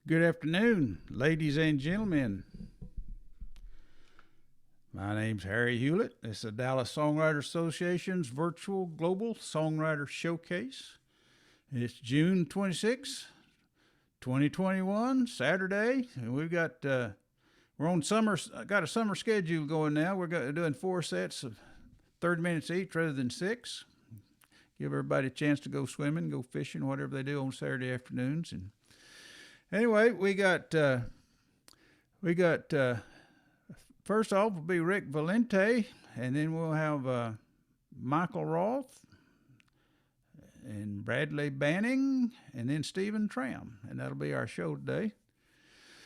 Good afternoon, ladies and gentlemen. My name's Harry Hewlett. This is the Dallas Songwriter Association's virtual global songwriter showcase. It's June 26, 2021, Saturday, and we've got we're on got a summer schedule going now. We're doing 4 sets of 30 minutes each rather than 6. Give everybody a chance to go swimming, go fishing, whatever they do on Saturday afternoons. And anyway, we got first off will be Rick Valente, and then we'll have Michael Roth and Bradley Banning, and then Stephen Tram, and that'll be our show today.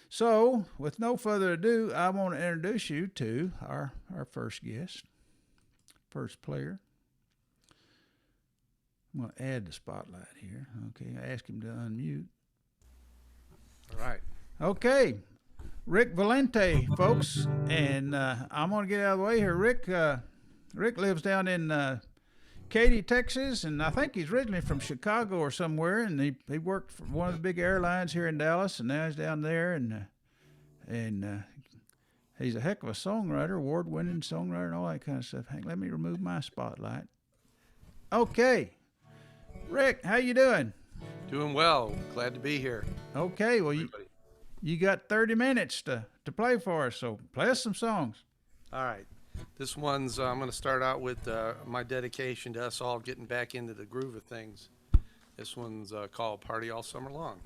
So, with no further ado, I want to introduce you to our first guest, first player. I'm going to add the spotlight here. Okay, I ask him to unmute. All right. Okay, Rick Valente, folks, and I'm going to get out of the way here. Rick lives down in Katy, Texas, and I think he's originally from Chicago or somewhere, and he worked for one of the big airlines here in Dallas, and now he's down there, and he's a heck of a songwriter, award-winning songwriter, and all that kind of stuff. Hank, let me remove my spotlight. Okay, Rick, how you doing? Doing well. Glad to be here. Okay, well, you got 30 minutes to play for us, so play us some songs. All right. This one's, I'm going to start out with my dedication to us all getting back into the groove of things. This one's called Party All Summer Long.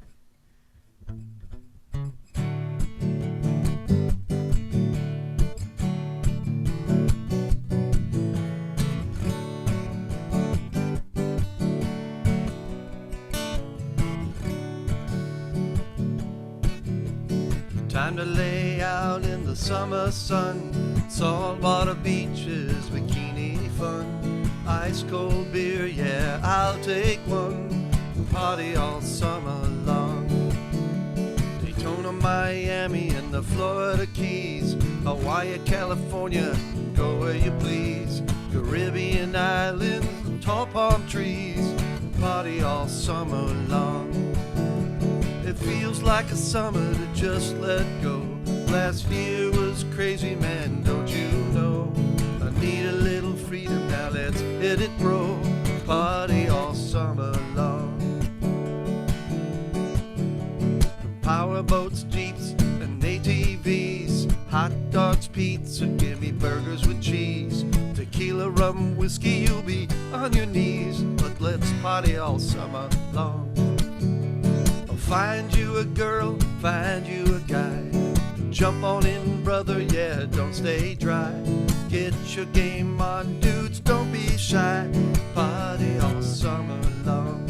Time to lay out in the summer sun, saltwater beaches, bikini fun, ice cold beer, yeah, I'll take one, party all summer long. Daytona, Miami, and the Florida Keys, Hawaii, California, go where you please, Caribbean islands, tall palm trees, party all summer long. It feels like a summer to just let go. Last year was crazy, man, don't you know? I need a little freedom, now let's hit it, bro. Party all summer long. Power boats, jeeps, and ATVs, hot dogs, pizza, give me burgers with cheese. Tequila, rum, whiskey, you'll be on your knees. But let's party all summer long. Find you a girl, find you a guy. Jump on in, brother, yeah, don't stay dry. Get your game on, dudes, don't be shy. Party all summer long.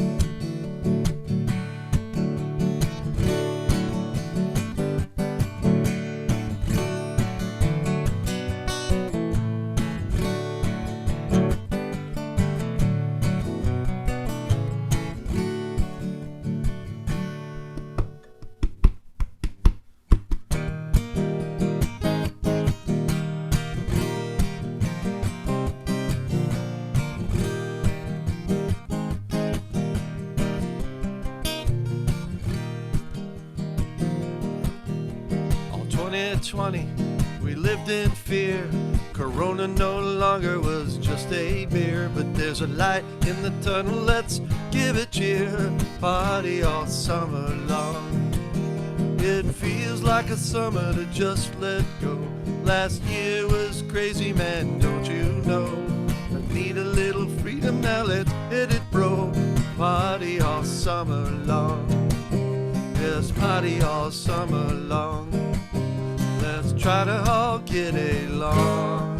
All 2020, we lived in fear. Corona no longer was just a beer, but there's a light in the tunnel, let's give it cheer. Party all summer long. It feels like a summer to just let go. Last year was crazy, man, don't you know? I need a little freedom, now let's hit it, bro. Party all summer long. Yes, party all summer long. Let's try to all get along,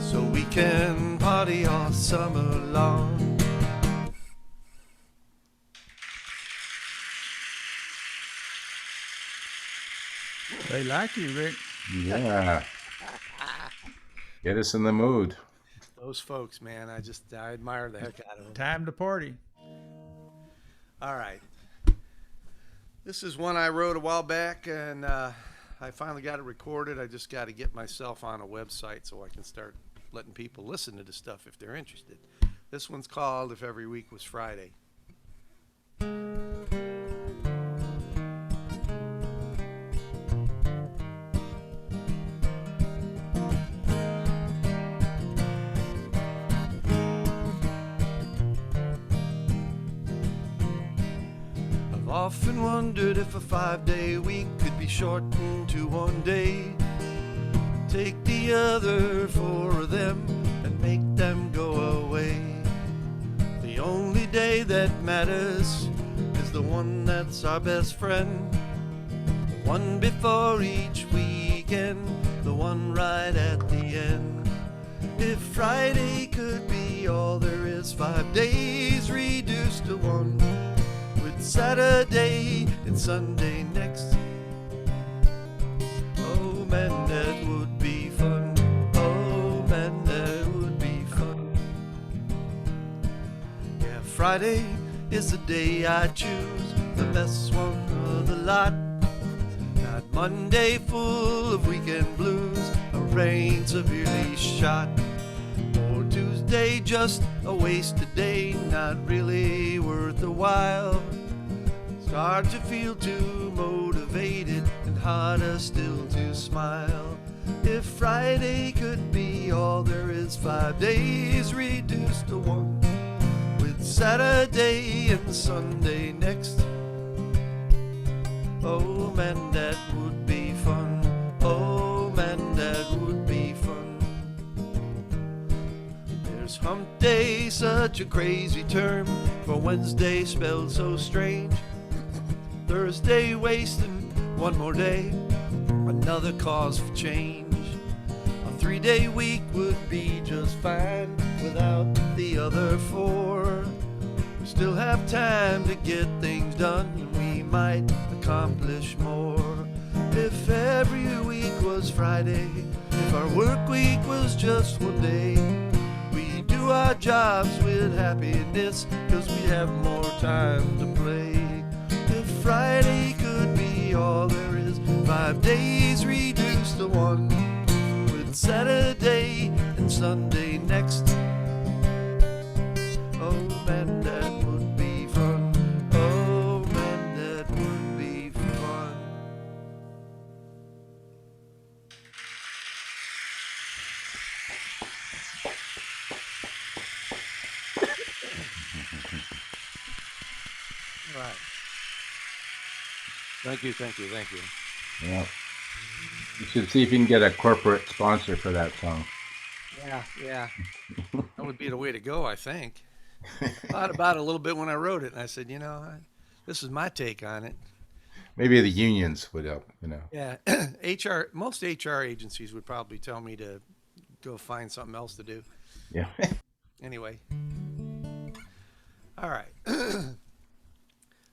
so we can party all summer long. They like you, Rick. Yeah. Get us in the mood. Those folks, man, I admire the heck out of them. Time to party. All right. This is one I wrote a while back, and I finally got it recorded. I just got to get myself on a website so I can start letting people listen to the stuff if they're interested. This one's called If Every Week Was Friday. I've often wondered if a 5-day week could be shortened to 1 day. Take the other 4 of them and make them go away. The only day that matters is the one that's our best friend. The one before each weekend, the one right at the end. If Friday could be all there is, 5 days reduced to 1, with Saturday and Sunday next. Oh man, that would be fun. Oh man, that would be fun. Yeah, Friday is the day I choose, the best one of the lot. Not Monday full of weekend blues, a rain severely shot. Or Tuesday just a wasted day, not really worth the while. It's hard to feel too motivated and harder still to smile. If Friday could be all there is, 5 days reduced to 1, with Saturday and Sunday next. Oh man, that would be fun. Oh man, that would be fun. There's hump day, such a crazy term for Wednesday spelled so strange. Thursday wasting 1 more day, another cause for change. A 3-day week would be just fine without the other 4. We still have time to get things done, and we might accomplish more. If every week was Friday, if our work week was just 1 day, we do our jobs with happiness, 'cause we have more time to play. If Friday could be all there is, 5 days reduced to 1, with Saturday and Sunday next. Oh man, that would be fun. Oh man, that would be fun. All right. Thank you, thank you, thank you. Yeah. You should see if you can get a corporate sponsor for that song. Yeah. That would be the way to go, I think. I thought about it a little bit when I wrote it, and I said, this is my take on it. Maybe the unions would help, Yeah, most HR agencies would probably tell me to go find something else to do. Yeah. Anyway. All right.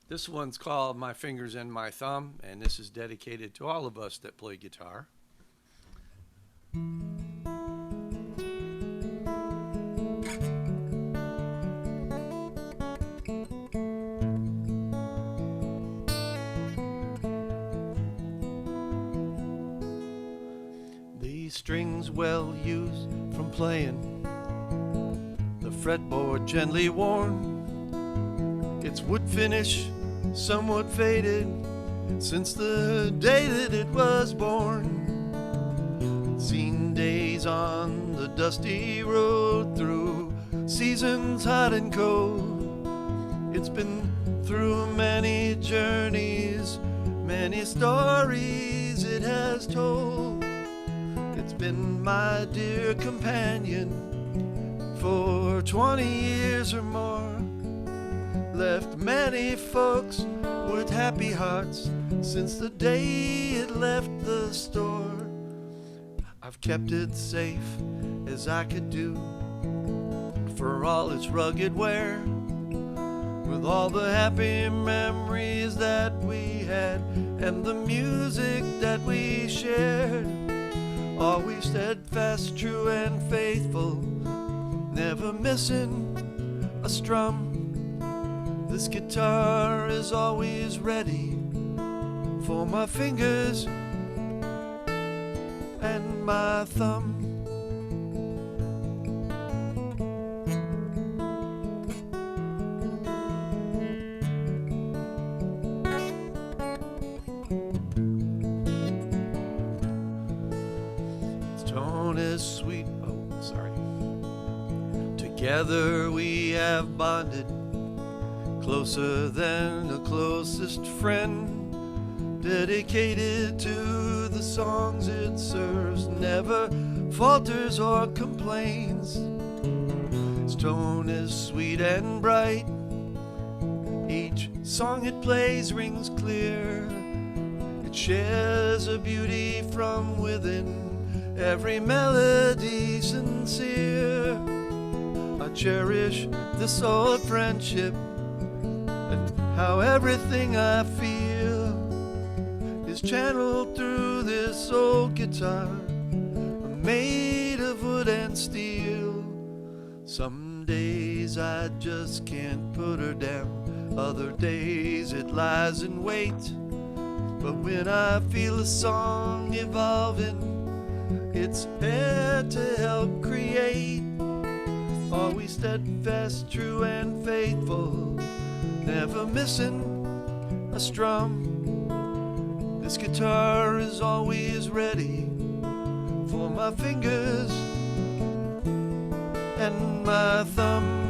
This one's called My Fingers and My Thumb, and this is dedicated to all of us that play guitar. These strings well used from playing, the fretboard gently worn. Its wood finish somewhat faded since the day that it was born. Seen days on the dusty road through seasons hot and cold. It's been through many journeys, many stories it has told. It's been my dear companion for 20 years or more. Left many folks with happy hearts since the day it left the store. I've kept it safe as I could do, for all its rugged wear, with all the happy memories that we had and the music that we shared. Always steadfast, true and faithful, never missing a strum. This guitar is always ready for my fingers and my thumb. Its tone is sweet, Together we have bonded, closer than the closest friend, dedicated to the songs it serves, never falters or complains. Its tone is sweet and bright, each song it plays rings clear. It shares a beauty from within, every melody sincere. I cherish this old friendship and how everything I feel is channeled through this old guitar, made of wood and steel. Some days I just can't put her down, other days it lies in wait. But when I feel a song evolving, it's there to help create. Always steadfast, true and faithful, never missing a strum. This guitar is always ready for my fingers and my thumb.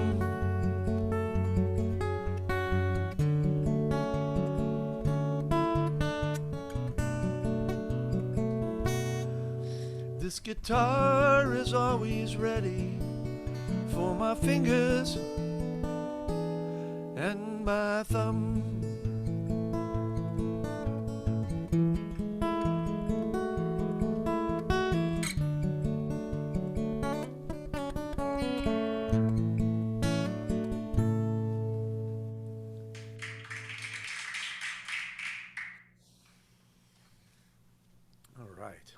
This guitar is always ready for my fingers and my thumb. All right.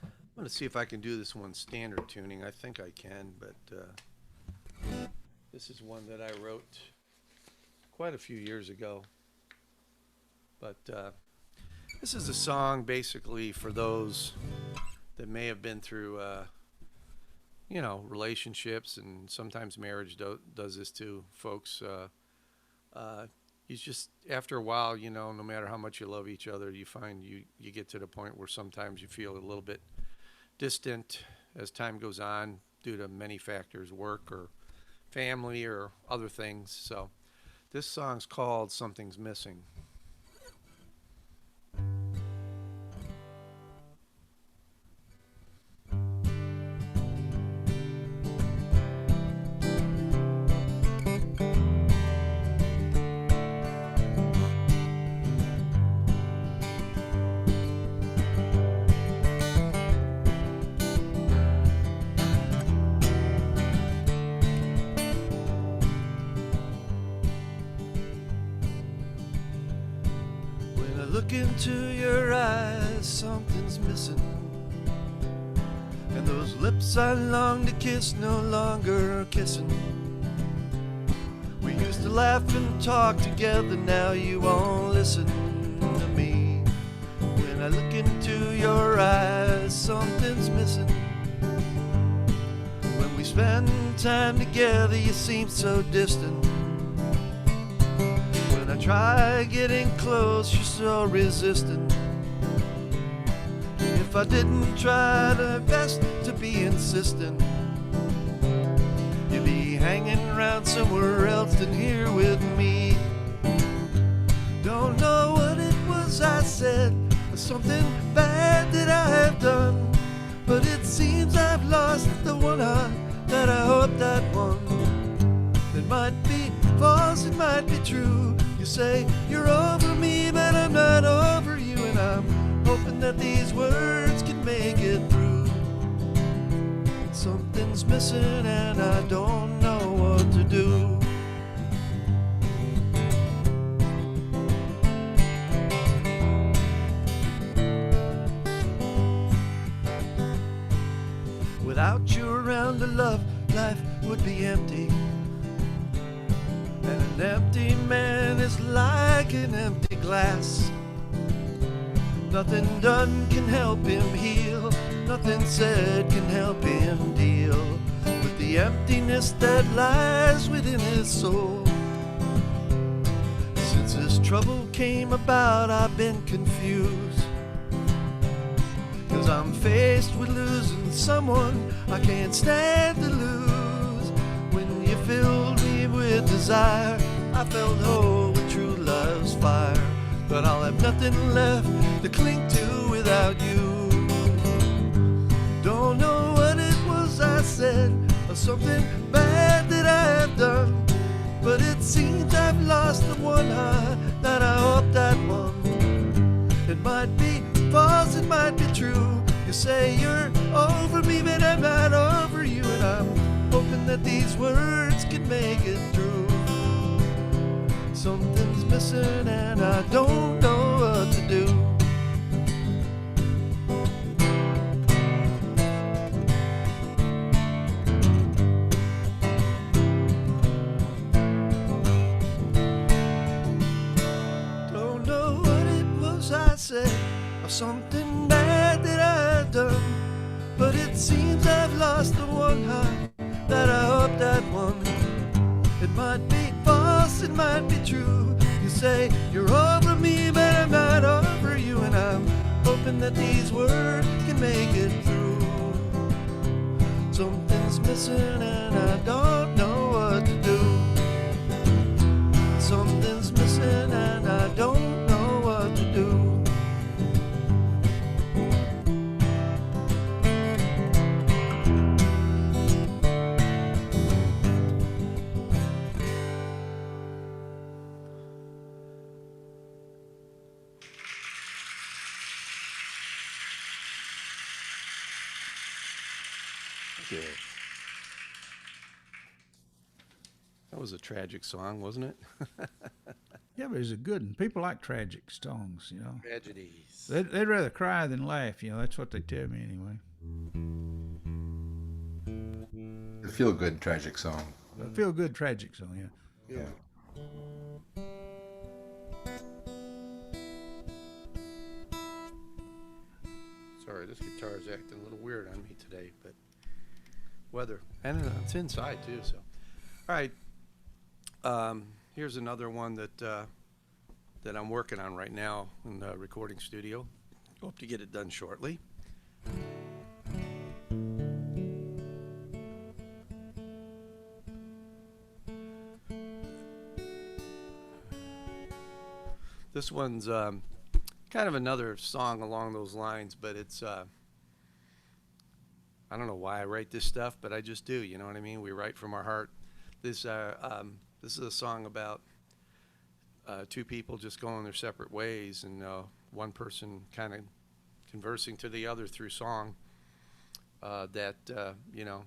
I'm going to see if I can do this one standard tuning. I think I can, but this is one that I wrote quite a few years ago. But this is a song basically for those that may have been through, you know, relationships, and sometimes marriage does this too, folks. You just, after a while, you know, no matter how much you love each other, you find you get to the point where sometimes you feel a little bit distant as time goes on due to many factors, work or family or other things. So this song's called Something's Missing. Look into your eyes, something's missing, and those lips I long to kiss no longer are kissing. We used to laugh and talk together, now you won't listen to me. When I look into your eyes, something's missing. When we spend time together, you seem so distant. Try getting close, you're so resistant. If I didn't try my best to be insistent, you'd be hanging around somewhere else than here with me. Don't know what it was I said, or something bad that I have done, but it seems I've lost the one that I hoped I'd won. It might be false, it might be true. You say you're over me, but I'm not over you, and I'm hoping that these words can make it through. Something's missing and I don't know what to do. Without you around, the love life would be empty. And an empty man is like an empty glass. Nothing done can help him heal, nothing said can help him deal with the emptiness that lies within his soul. Since this trouble came about, I've been confused, 'cause I'm faced with losing someone I can't stand to lose. When you filled me with with desire. I felt whole with true love's fire, but I'll have nothing left to cling to without you. Don't know what it was I said, or something bad that I have done, but it seems I've lost the one heart that I hoped I'd won. It might be false, it might be true. You say you're over me, but I'm not over you, and I'm hoping that these words can make it through. Something's missing and I don't know what to do. Don't know what it was I said, or something bad that I've done, but it seems I've lost the one heart that I hoped I'd won. It might be false, it might be true. You say you're over me, but I'm not over you, and I'm hoping that these words can make it through. Something's missing and I don't know what to do. Something's missing and I don't know what to do. Good. That was a tragic song, wasn't it? Yeah, but it's a good one. People like tragic songs, you know. Tragedies. They'd rather cry than laugh, you know. That's what they tell me anyway. A feel-good tragic song. A feel-good tragic song, yeah. Yeah. Sorry, this guitar's acting a little weird on me today, but weather. And it's inside, too, so. All right. Here's another one that I'm working on right now in the recording studio. Hope to get it done shortly. This one's kind of another song along those lines, but it's I don't know why I write this stuff, but I just do. You know what I mean? We write from our heart. This is a song about two people just going their separate ways, and one person kind of conversing to the other through song. That you know,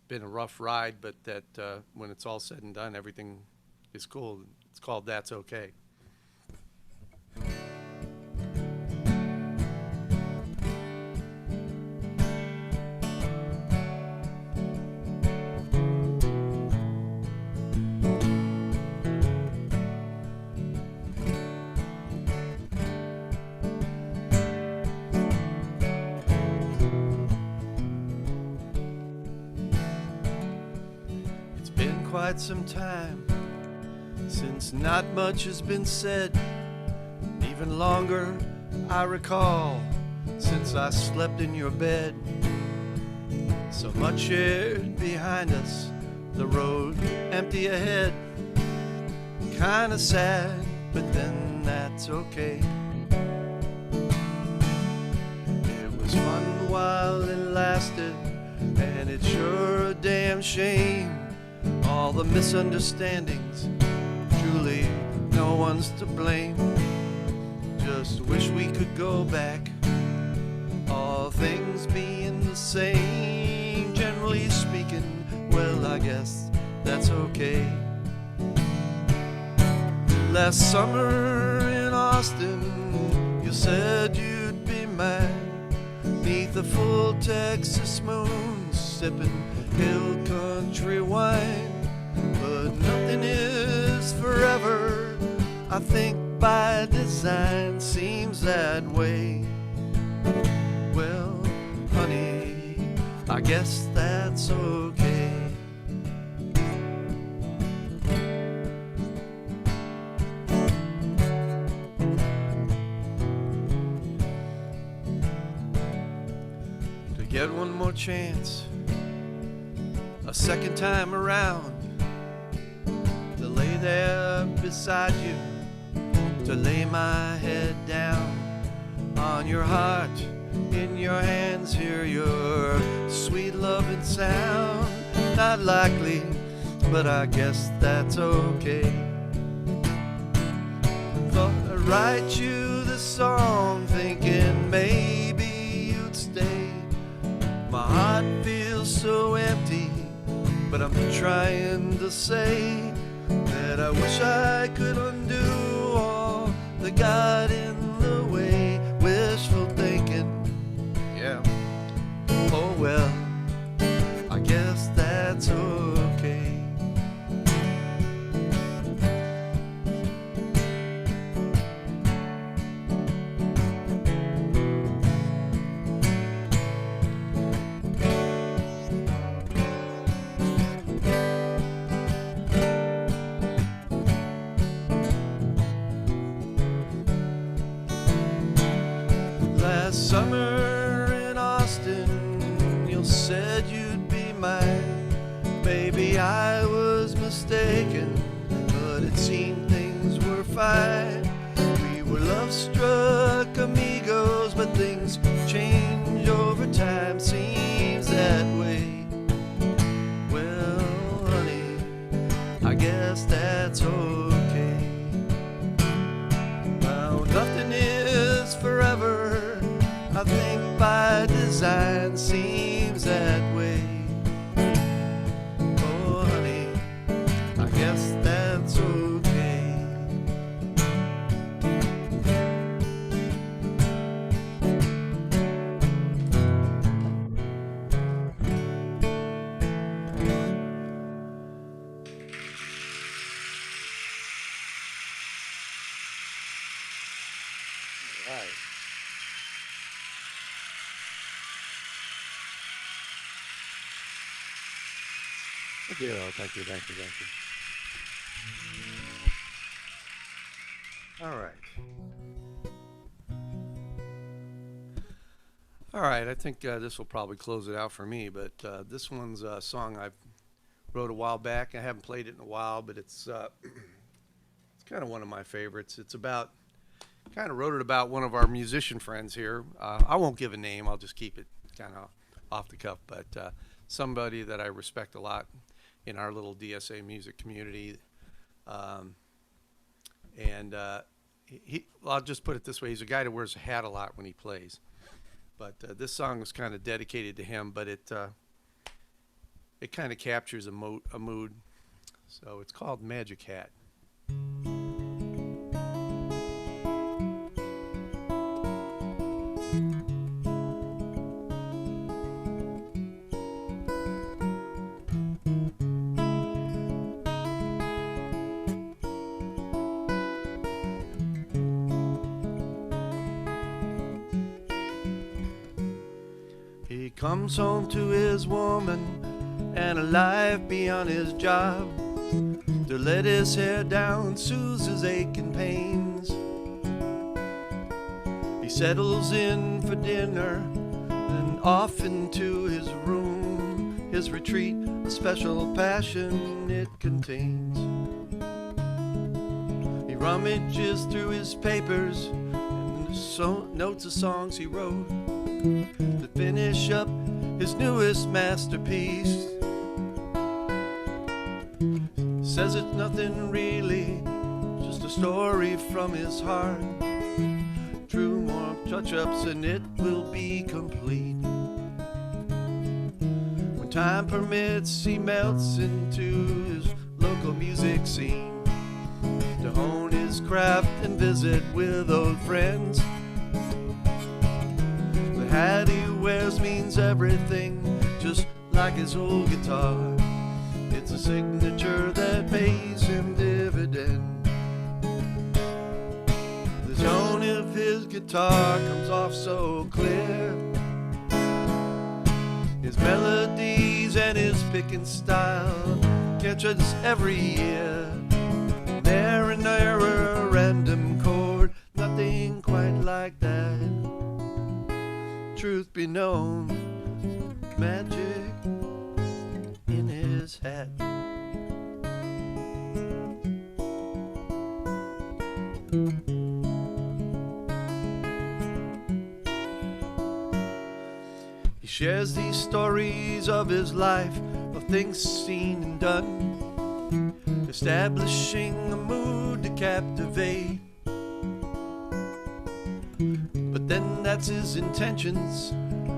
been a rough ride, but that when it's all said and done, everything is cool. It's called "That's Okay." Quite some time since not much has been said. Even longer, I recall, since I slept in your bed. So much shared behind us, the road empty ahead. Kinda sad, but then that's okay. It was fun while it lasted, and it's sure a damn shame. All the misunderstandings, truly no one's to blame. Just wish we could go back, all things being the same. Generally speaking, well, I guess that's okay. Last summer in Austin, you said you'd be mine, 'neath the full Texas moon, sipping hill country wine. But nothing is forever, I think by design seems that way. Well, honey, I guess that's okay. To get one more chance, a second time around, there beside you to lay my head down on your heart, in your hands, hear your sweet loving sound. Not likely, but I guess that's okay. Thought I'd write you this song, thinking maybe you'd stay. My heart feels so empty, but I'm trying to say that I wish I could undo all that got in the way. Wishful thinking, yeah. Oh well, I guess that's okay. Last summer in Austin, you said you'd be mine. Maybe I was mistaken, but it seemed things were fine. We were love-struck amigos, but things change over time, seems that way. Well, honey, I guess that's okay. Now, nothing is forever, I think by design, seems that way. Oh, honey, I guess that's okay. All right. Thank you, thank you, thank you, thank you. All right. All right, I think this will probably close it out for me, but this one's a song I wrote a while back. I haven't played it in a while, but it's kind of one of my favorites. It's about, kind of wrote it about one of our musician friends here. I won't give a name, I'll just keep it kind of off the cuff, but somebody that I respect a lot in our little DSA music community. I'll just put it this way, he's a guy that wears a hat a lot when he plays. But this song was kind of dedicated to him, but it kind of captures a mood. So it's called Magic Hat. He comes home to his woman and a life beyond his job. To let his hair down soothes his aching pains. He settles in for dinner and off into his room, his retreat, a special passion it contains. He rummages through his papers and notes of songs he wrote to finish up his newest masterpiece. Says it's nothing really, just a story from his heart. True more touch-ups and it will be complete. When time permits, he melts into his local music scene to hone his craft and visit with old friends. The hat he wears means everything, just like his old guitar. It's a signature that pays him dividend. The tone of his guitar comes off so clear. His melodies and his picking style catch us every year. There and there a random chord, nothing quite like that. Truth be known, magic in his hat. He shares these stories of his life, of things seen and done, establishing a mood to captivate. But then that's his intentions,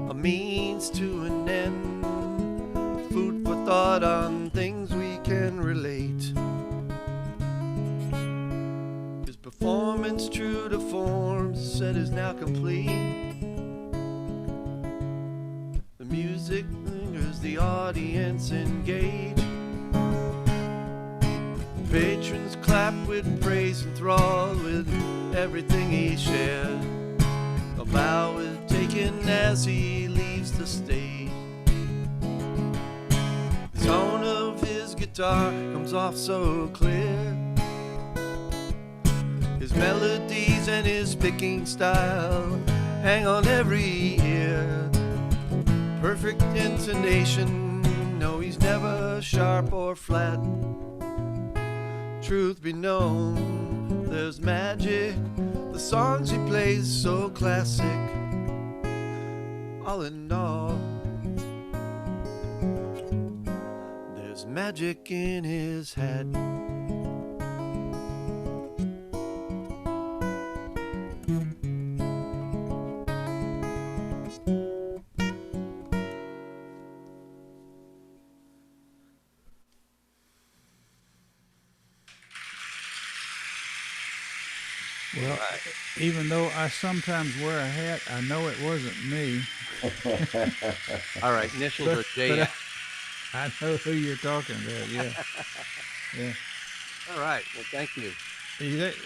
a means to an end, food for thought on things we can relate. His performance true to form said is now complete. The music lingers, the audience engage. Patrons clap with praise, enthralled with everything he shared. A bow is taken as he leaves the stage. The tone of his guitar comes off so clear. His melodies and his picking style hang on every ear. Perfect intonation, no, he's never sharp or flat. Truth be known, there's magic. The songs he plays so classic. All in all, there's magic in his head. Well, even though I sometimes wear a hat, I know it wasn't me. All right, initials are But J. I know who you're talking about. Yeah, yeah. All right, well, thank you.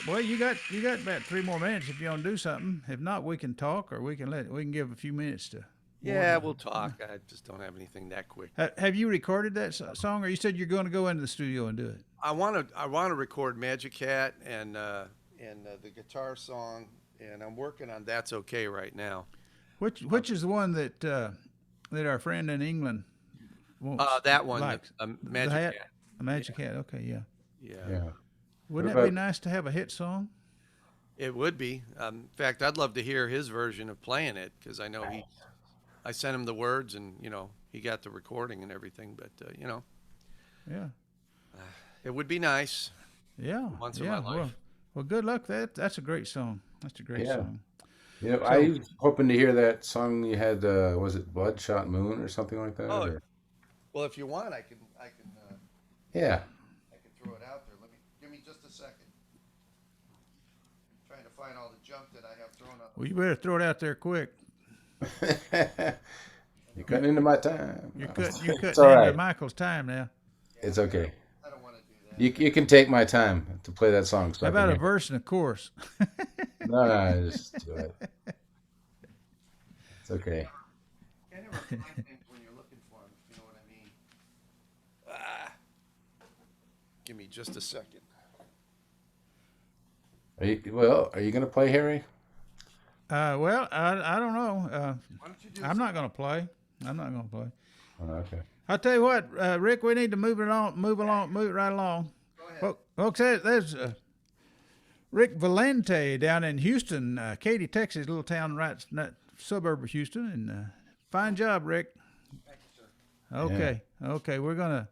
Well, you got about 3 more minutes if you want to do something. If not, we can talk, or we can give a few minutes to. Yeah, we'll talk. I just don't have anything that quick. Have you recorded that song, or you said you're going to go into the studio and do it? I want to record Magic Hat and the guitar song, and I'm working on That's Okay right now. Which is the one that our friend in England wants? That one, likes? Magic The Hat. A Magic Hat. Okay, yeah. Yeah. Wouldn't What that be about- nice to have a hit song? It would be. In fact, I'd love to hear his version of playing it, because I know I sent him the words, and he got the recording and everything. But Yeah. it would be nice. Yeah. Once in yeah. my life. Well, good luck. That's a great song. That's a great Yeah. song. I was hoping to hear that song you had. Was it Bloodshot Moon or something like that? Oh, or- well, if you want, I can Yeah. throw it out there. Give me just a second. I'm trying to find all the junk that I have thrown up. Well, you better throw it out there quick. You're cutting into my time. You're cutting It's all into right. Michael's time now. It's okay. I don't want to do that. You can take my time to play that song. So How I can about a hear. verse and a chorus? No, just do it. It's okay. I never find things when you're looking for them, if you know what I mean. Give me just a second. Are you going to play, Harry? Well, I don't know. Why don't you do I'm not going to play. Oh, okay. I'll tell you what, Rick, we need to move it right along. Go ahead. Well, folks, there's Rick Valente down in Houston, Katy, Texas, little town right in that suburb of Houston. And fine job, Rick. Thank you, sir. Okay, we're gonna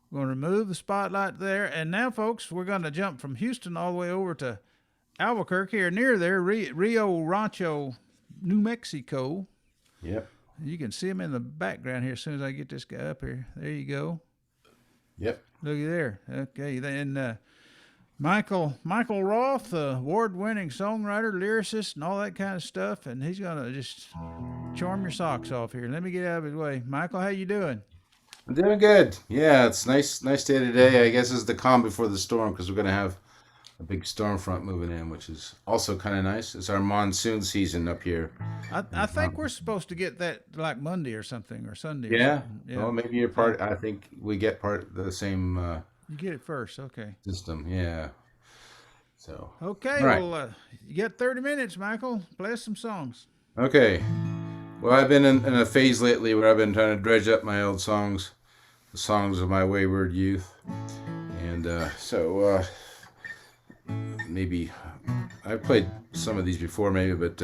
remove the spotlight there, and now, folks, we're gonna jump from Houston all the way over to Albuquerque, or near there, Rio Rancho, New Mexico. Yep. You can see him in the background here as soon as I get this guy up here. There you go. Yep. Looky there. Okay, then Michael Roth, award-winning songwriter, lyricist, and all that kind of stuff, and he's gonna just charm your socks off here. Let me get out of his way. Michael, how you doing? I'm doing good. Yeah, it's nice day today. I guess it's the calm before the storm, because we're going to have a big storm front moving in, which is also kind of nice. It's our monsoon season up here. I think we're supposed to get that like Monday or something, or Sunday. Or Yeah. something. Well, maybe you're part. I think we get part the same You get it first, okay. system. Yeah. So. Okay, All right. well, you got 30 minutes, Michael. Play us some songs. Okay. Well, I've been in a phase lately where I've been trying to dredge up my old songs, the songs of my wayward youth, and so maybe I've played some of these before, maybe, but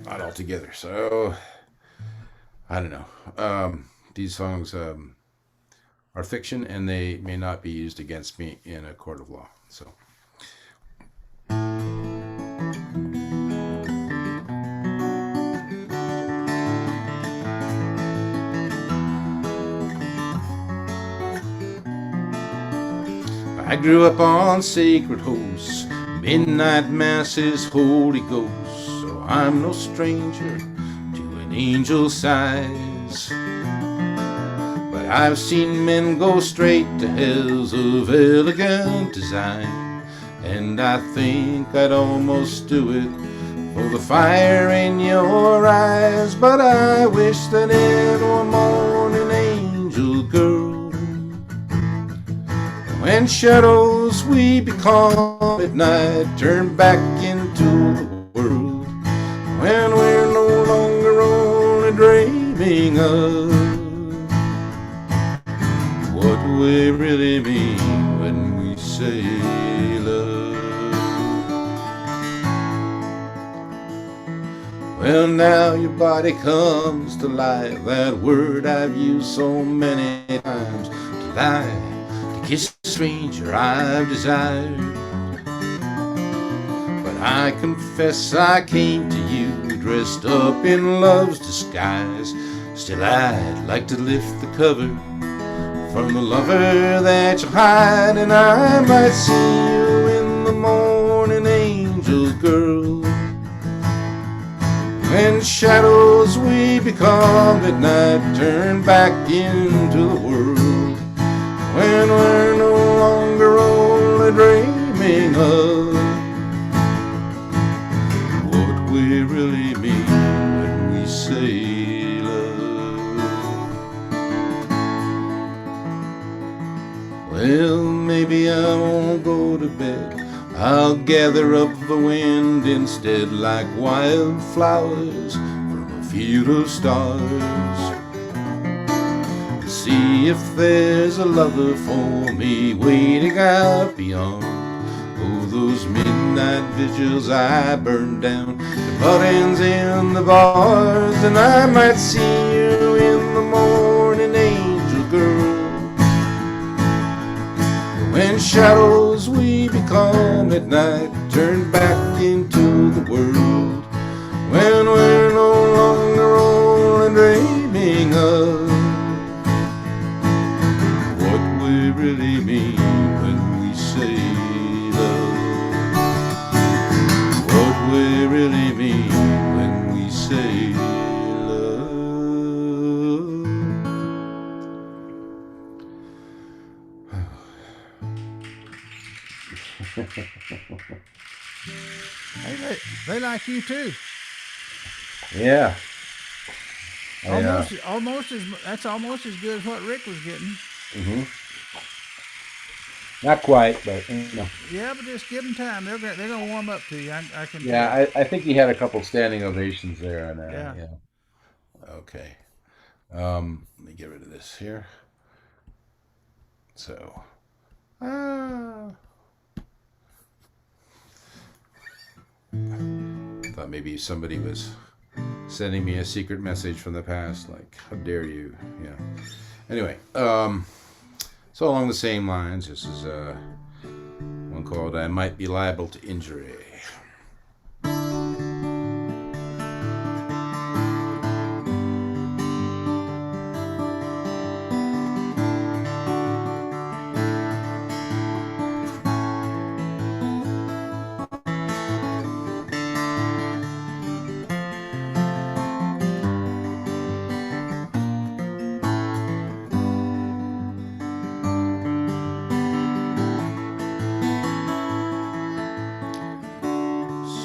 not all together. So I don't know. These songs are fiction, and they may not be used against me in a court of law. So. I grew up on sacred hosts, midnight masses, Holy Ghost, so I'm no stranger to an angel's sighs. But I've seen men go straight to hells of elegant design, and I think I'd almost do it for the fire in your eyes. But I wish that it were morning angel girl. When shadows we become at night turn back into the world, when we're no longer only dreaming of what we really mean when we say love. Well, now your body comes to life, that word I've used so many times, to lie, to kiss a stranger I've desired. But I confess I came to you dressed up in love's disguise. Still I'd like to lift the cover from the lover that you hide, and I might see you in the morning, angel girl. When shadows we become at night turn back into the world, when we're no longer only dreaming of what we really mean when we say love. Well, maybe I won't go to bed, I'll gather up the wind instead, like wildflowers from a field of stars, to see if there's a lover for me waiting out beyond. Oh, those midnight vigils I burned down, the buttons in the bars, and I might see you in the morning, angel girl. When shadows we become at night turn back into the world, when we're no longer only dreaming of what we really mean when we say love, what we really mean when we say love. Hey, they like you too. Yeah. That's almost as good as what Rick was getting. Not quite, but you know. Yeah, but just give them time. They're gonna warm up to you. I can. Yeah, I think he had a couple standing ovations there. And, Yeah. yeah. Okay. Let me get rid of this here. So. Thought maybe somebody was sending me a secret message from the past, like, how dare you? Yeah. Anyway, so along the same lines, this is one called I Might Be Liable to Injury.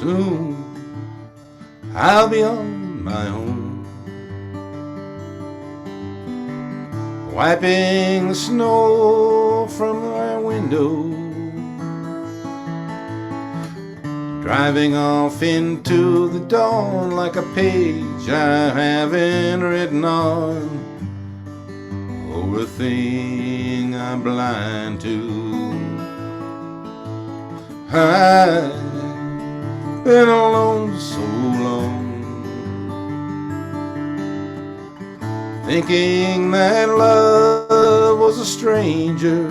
Soon I'll be on my own, wiping the snow from my window, driving off into the dawn like a page I haven't written on, or a thing I'm blind to. I've been alone so long, thinking that love was a stranger,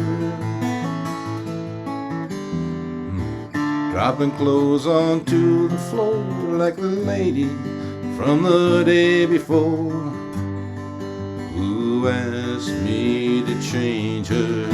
dropping clothes onto the floor like the lady from the day before, who asked me to change her.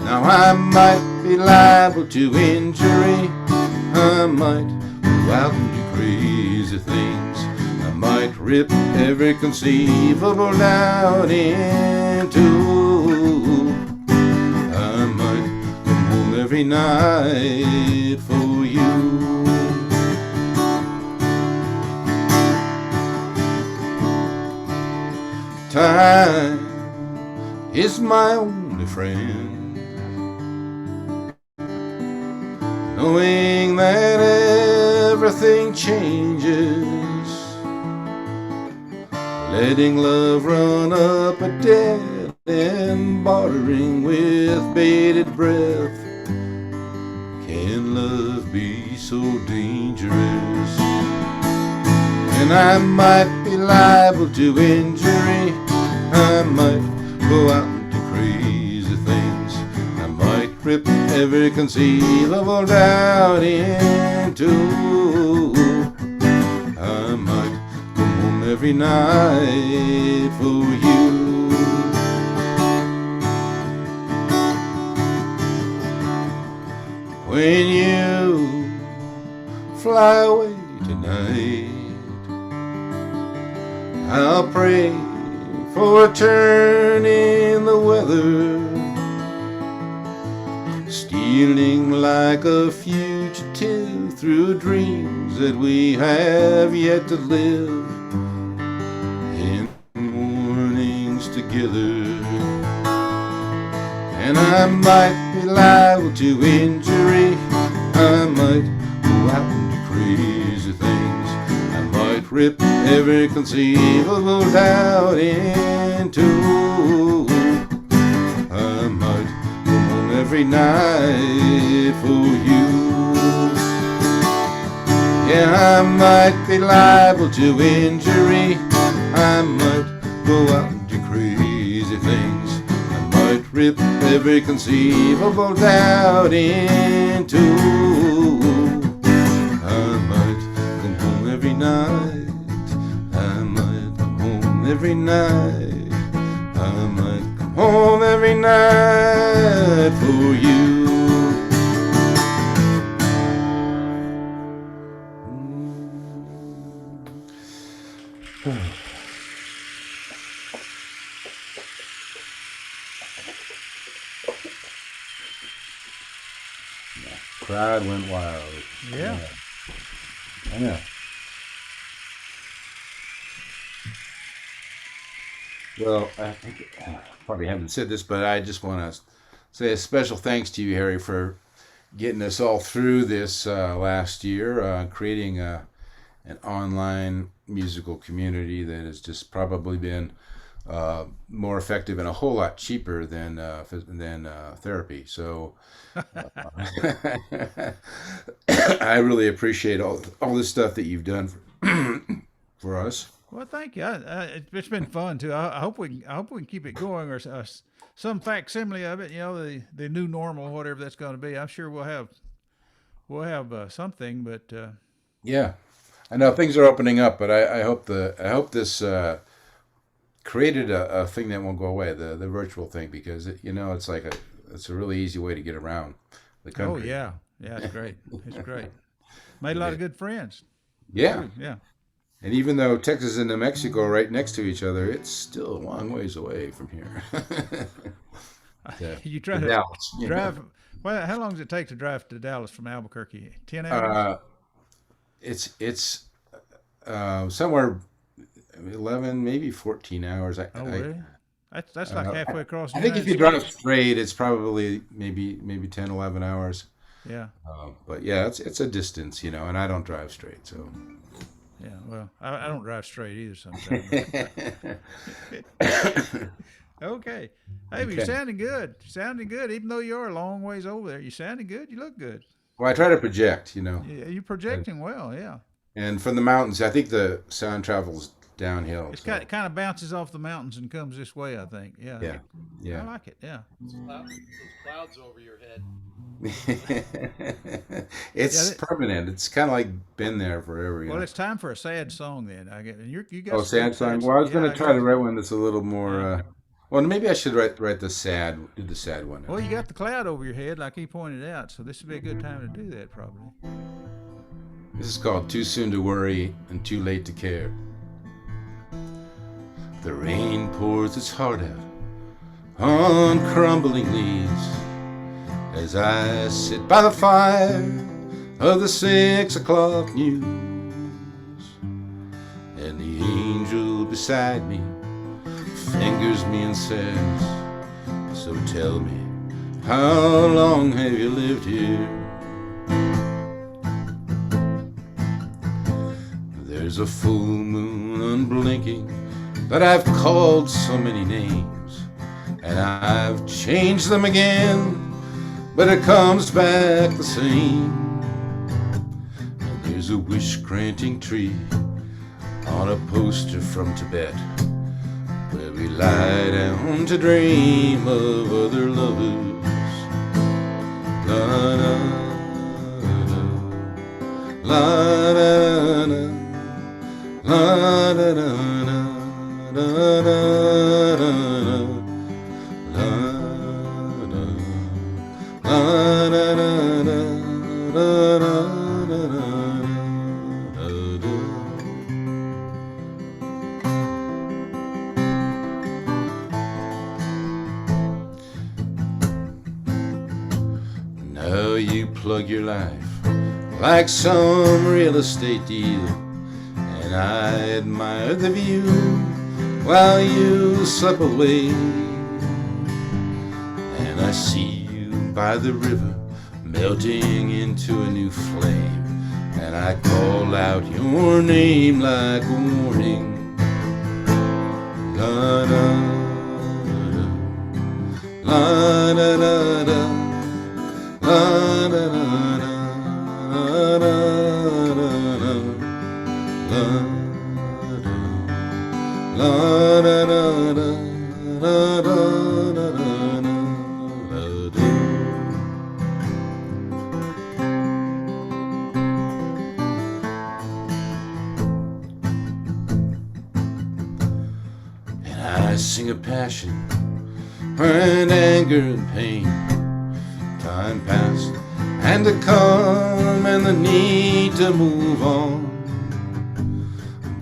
Now I might be liable to injury, I might go out and do crazy things, I might rip every conceivable doubt in two, I might come home every night for you. Time is my only friend, knowing that everything changes, letting love run up a dead end, bartering with bated breath. Can love be so dangerous? And I might be liable to injury, I might go out and do crazy things, I might rip every conceivable doubt in two, I might come home every night for you. When you fly away tonight, I'll pray for a turn in the weather, stealing like a fugitive through dreams that we have yet to live, in mornings together. And I might be liable to injury, I might go out and do crazy things, I might rip every conceivable doubt in two, I might come home every night for you. Yeah, I might be liable to injury, I might go out and do crazy things, I might rip every conceivable doubt in two, I might come home every night, I might come home every night, I might come home every night for you. Crowd went wild. Yeah. I know. Well, I think probably haven't said this, but I just want to say a special thanks to you, Harry, for getting us all through this last year, creating an online musical community that has just probably been more effective and a whole lot cheaper than therapy. So I really appreciate all this stuff that you've done for us. Well, thank you. It's been fun too. I hope we can keep it going, or some facsimile of it. You know, the new normal, whatever that's going to be. I'm sure we'll have something, but Yeah, I know things are opening up, but I hope this created a thing that won't go away, the virtual thing, because it's a really easy way to get around the oh country. yeah, yeah, it's great. It's great. Made a lot of good friends. Yeah. Too. Yeah. And even though Texas and New Mexico are right next to each other, it's still a long ways away from here. You try to to Dallas. drive. Well, how long does it take to drive to Dallas from Albuquerque? 10 hours. It's somewhere 11, maybe 14 hours. Oh, really? That's like halfway across the I think if United you drive States. straight, it's probably maybe 10, 11 hours. Yeah. But yeah, it's a distance, and I don't drive straight, so. Yeah. Well, I don't drive straight either sometimes. Okay. Hey, but you're Okay. sounding good. Sounding good, even though you are a long ways over there. You sounding good. You look good. Well, I try to project, you know, Yeah, you're and, projecting well. Yeah. and from the mountains. I think the sound travels downhill. It's So kind of bounces off the mountains and comes this way. I think. Yeah. yeah, I yeah. like it. Yeah. Those clouds over your head. Yeah. It's permanent. It's kind of like been there forever, you Well, know. it's time for a sad song then. I get you got Oh, some good sad song. sad. Well, I was Yeah, gonna I try to got. write one that's a little more. Yeah. Well, maybe I should write the sad. Do the sad one Well, now. you got the cloud over your head, like he pointed out. So this would be a good time to do that, probably. This is called "Too Soon to Worry and Too Late to Care." The rain pours its heart out on crumbling leaves as I sit by the fire of the 6 o'clock news, and the angel beside me fingers me and says, "So tell me, how long have you lived here?" There's a full moon unblinking that I've called so many names, and I've changed them again, but it comes back the same. And there's a wish-granting tree on a poster from Tibet, where we lie down to dream of other lovers. La la la la la la la la la Now you plug your life like some real estate deal, and I admire the view while you slip away. And I see you by the river melting into a new flame, and I call out your name like a warning. La da la da la da la da la da la da la da da da la da da da la da. And I sing of passion and anger and pain, time past and to come, and the need to move on.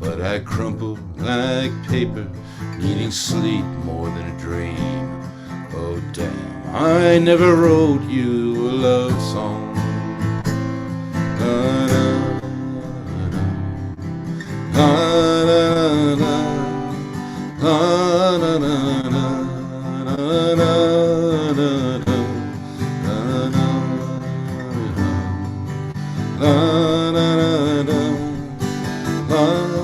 But I crumple like paper, needing sleep more than a dream. Oh damn, I never wrote you a love song. La da la la la la la la la la la la. La la la la la la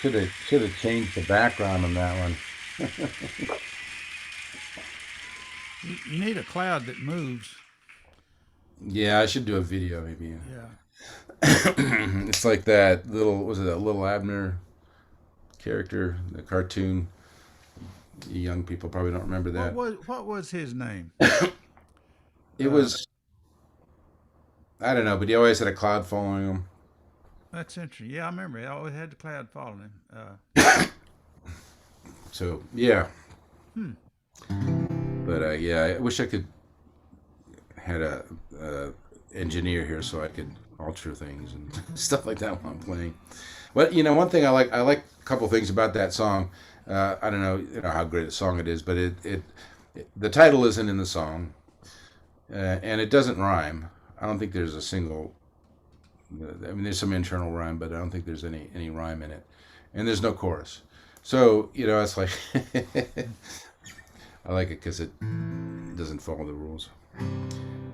I should have changed the background on that one. You need a cloud that moves. Yeah, I should do a video maybe. Yeah. It's like that little, was it that little Abner character, the cartoon? You young people probably don't remember that. What was his name? It Uh, was, I don't know, but he always had a cloud following him. that's interesting. Yeah, I remember. He always had the cloud following him. So yeah, Hmm. but yeah, I wish I could had a engineer here so I could alter things and stuff like that while I'm playing. But you know, one thing I like a couple things about that song. I don't know, how great a song it is, but it the title isn't in the song, and it doesn't rhyme. I don't think there's a single. I mean, there's some internal rhyme, but I don't think there's any rhyme in it. and there's no chorus. So, it's like, I like it because it doesn't follow the rules.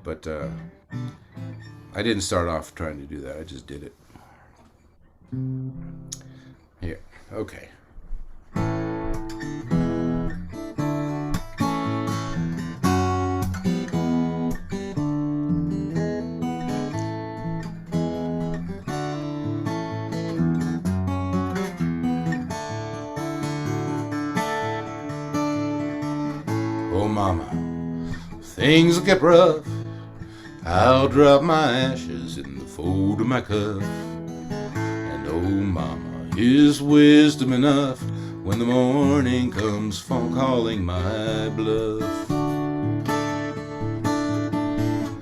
But I didn't start off trying to do that. I just did it. Here. Okay. Oh, mama, things will get rough. I'll drop my ashes in the fold of my cuff. And oh, mama, is wisdom enough when the morning comes phone calling my bluff?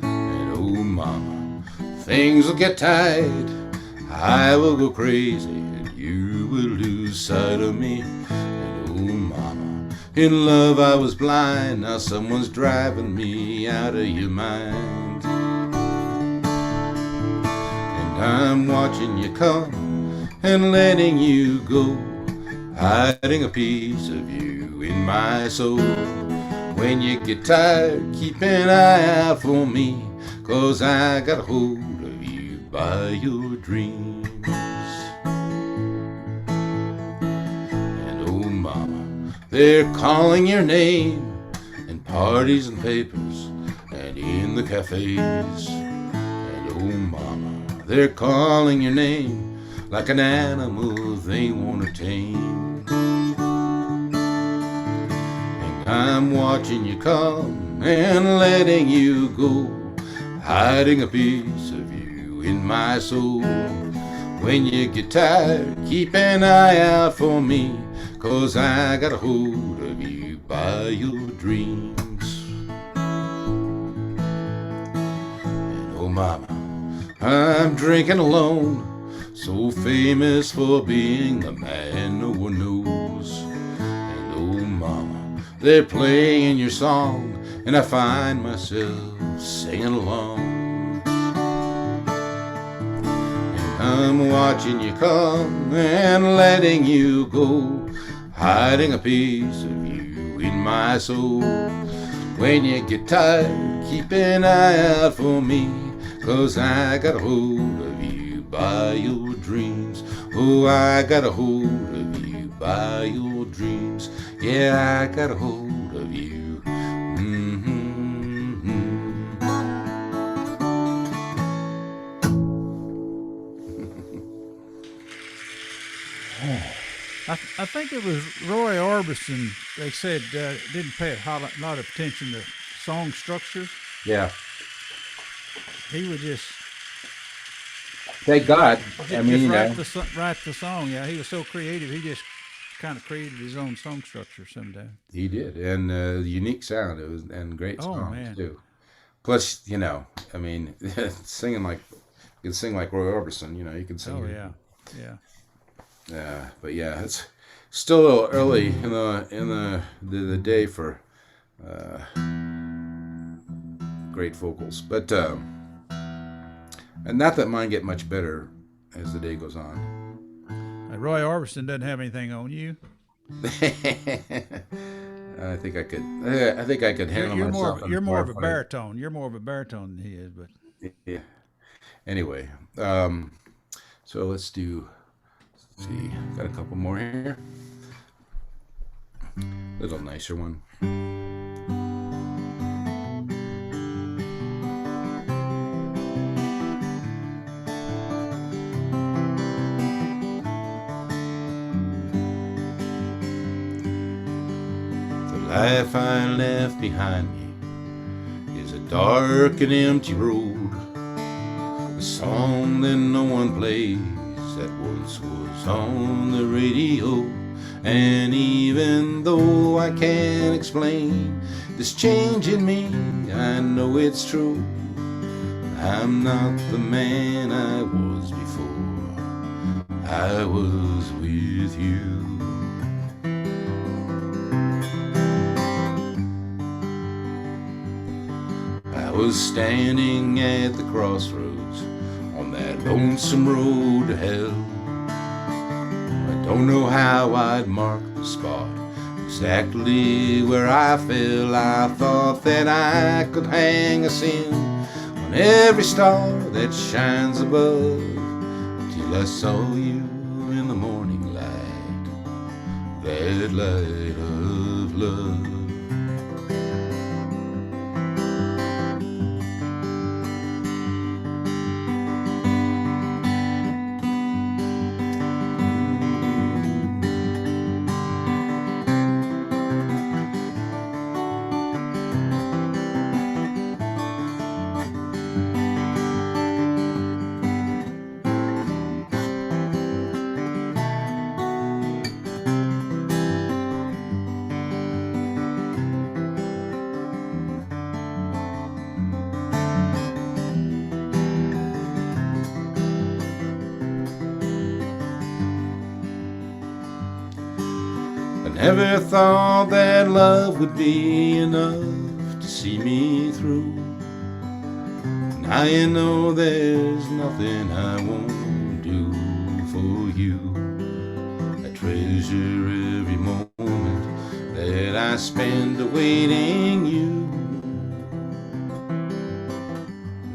And oh, mama, things will get tight. I will go crazy and you will lose sight of me. And oh, mama, in love I was blind. Now someone's driving me out of your mind. I'm watching you come and letting you go, hiding a piece of you in my soul. When you get tired, keep an eye out for me, 'cause I got a hold of you by your dreams. And oh, mama, they're calling your name in parties and papers and in the cafes. And oh, mama, they're calling your name like an animal they want to tame. And I'm watching you come and letting you go, hiding a piece of you in my soul. When you get tired, keep an eye out for me, 'cause I got a hold of you by your dreams. And oh, mama, I'm drinking alone, so famous for being the man no one knows. And oh, mama, they're playing your song, and I find myself singing along. And I'm watching you come and letting you go, hiding a piece of you in my soul. When you get tired, keep an eye out for me, 'cause I got a hold of you by your dreams. Oh, I got a hold of you by your dreams. Yeah, I got a hold of you. I think it was Roy Orbison, they said, didn't pay a lot of attention to song structure. Yeah. He would just Thank God. I mean, write the song. Yeah, he was so creative. He just kind of created his own song structure sometimes. He did, and unique sound. It was and great songs too. Plus, I mean, singing like you can sing like Roy Orbison. You can sing. Oh yeah, yeah. But yeah, it's still a little early in the day for great vocals, but and not that mine get much better as the day goes on. Roy Orbison doesn't have anything on you. I think I could handle myself. You're more of a baritone. You're more of a baritone than he is, but yeah. Anyway, so let's see, got a couple more here. Little nicer one. The life I left behind me is a dark and empty road. A song that no one plays that once was on the radio. And even though I can't explain this change in me, I know it's true. I'm not the man I was before I was with you. I was standing at the crossroads on that lonesome road to hell. My Don't know how I'd mark the spot exactly where I fell. I thought that I could hang a sin on every star that shines above, till I saw you in the morning light, that light of love. Never thought that love would be enough to see me through. Now you know there's nothing I won't do for you. I treasure every moment that I spend awaiting you.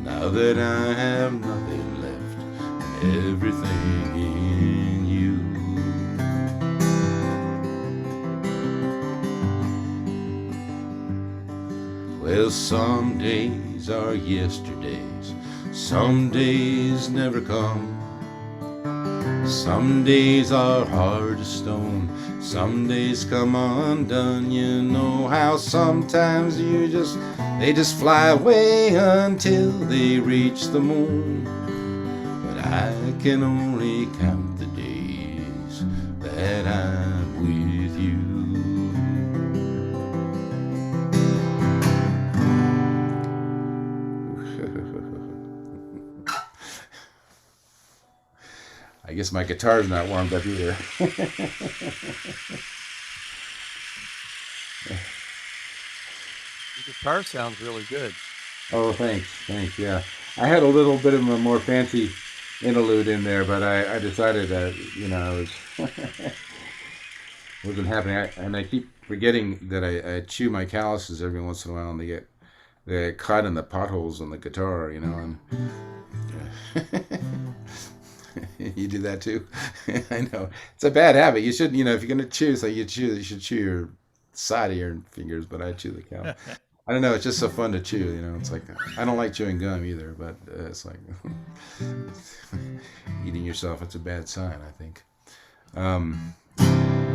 Now that I have nothing left, everything in you. Well, some days are yesterdays, some days never come. Some days are hard as stone, some days come undone. You know how sometimes they just fly away until they reach the moon. But I can only count the days that I'm with you. I guess my guitar's not warmed up either. Your guitar sounds really good. Oh, thanks, yeah. I had a little bit of a more fancy interlude in there, but I decided that, it wasn't happening. And I keep forgetting that I chew my calluses every once in a while, and they get caught in the potholes on the guitar, and you do that too. I know it's a bad habit. You should, if you're gonna chew, so you should chew your side of your fingers. But I chew the cow. I don't know. It's just so fun to chew. It's like I don't like chewing gum either, but it's like eating yourself. It's a bad sign, I think. So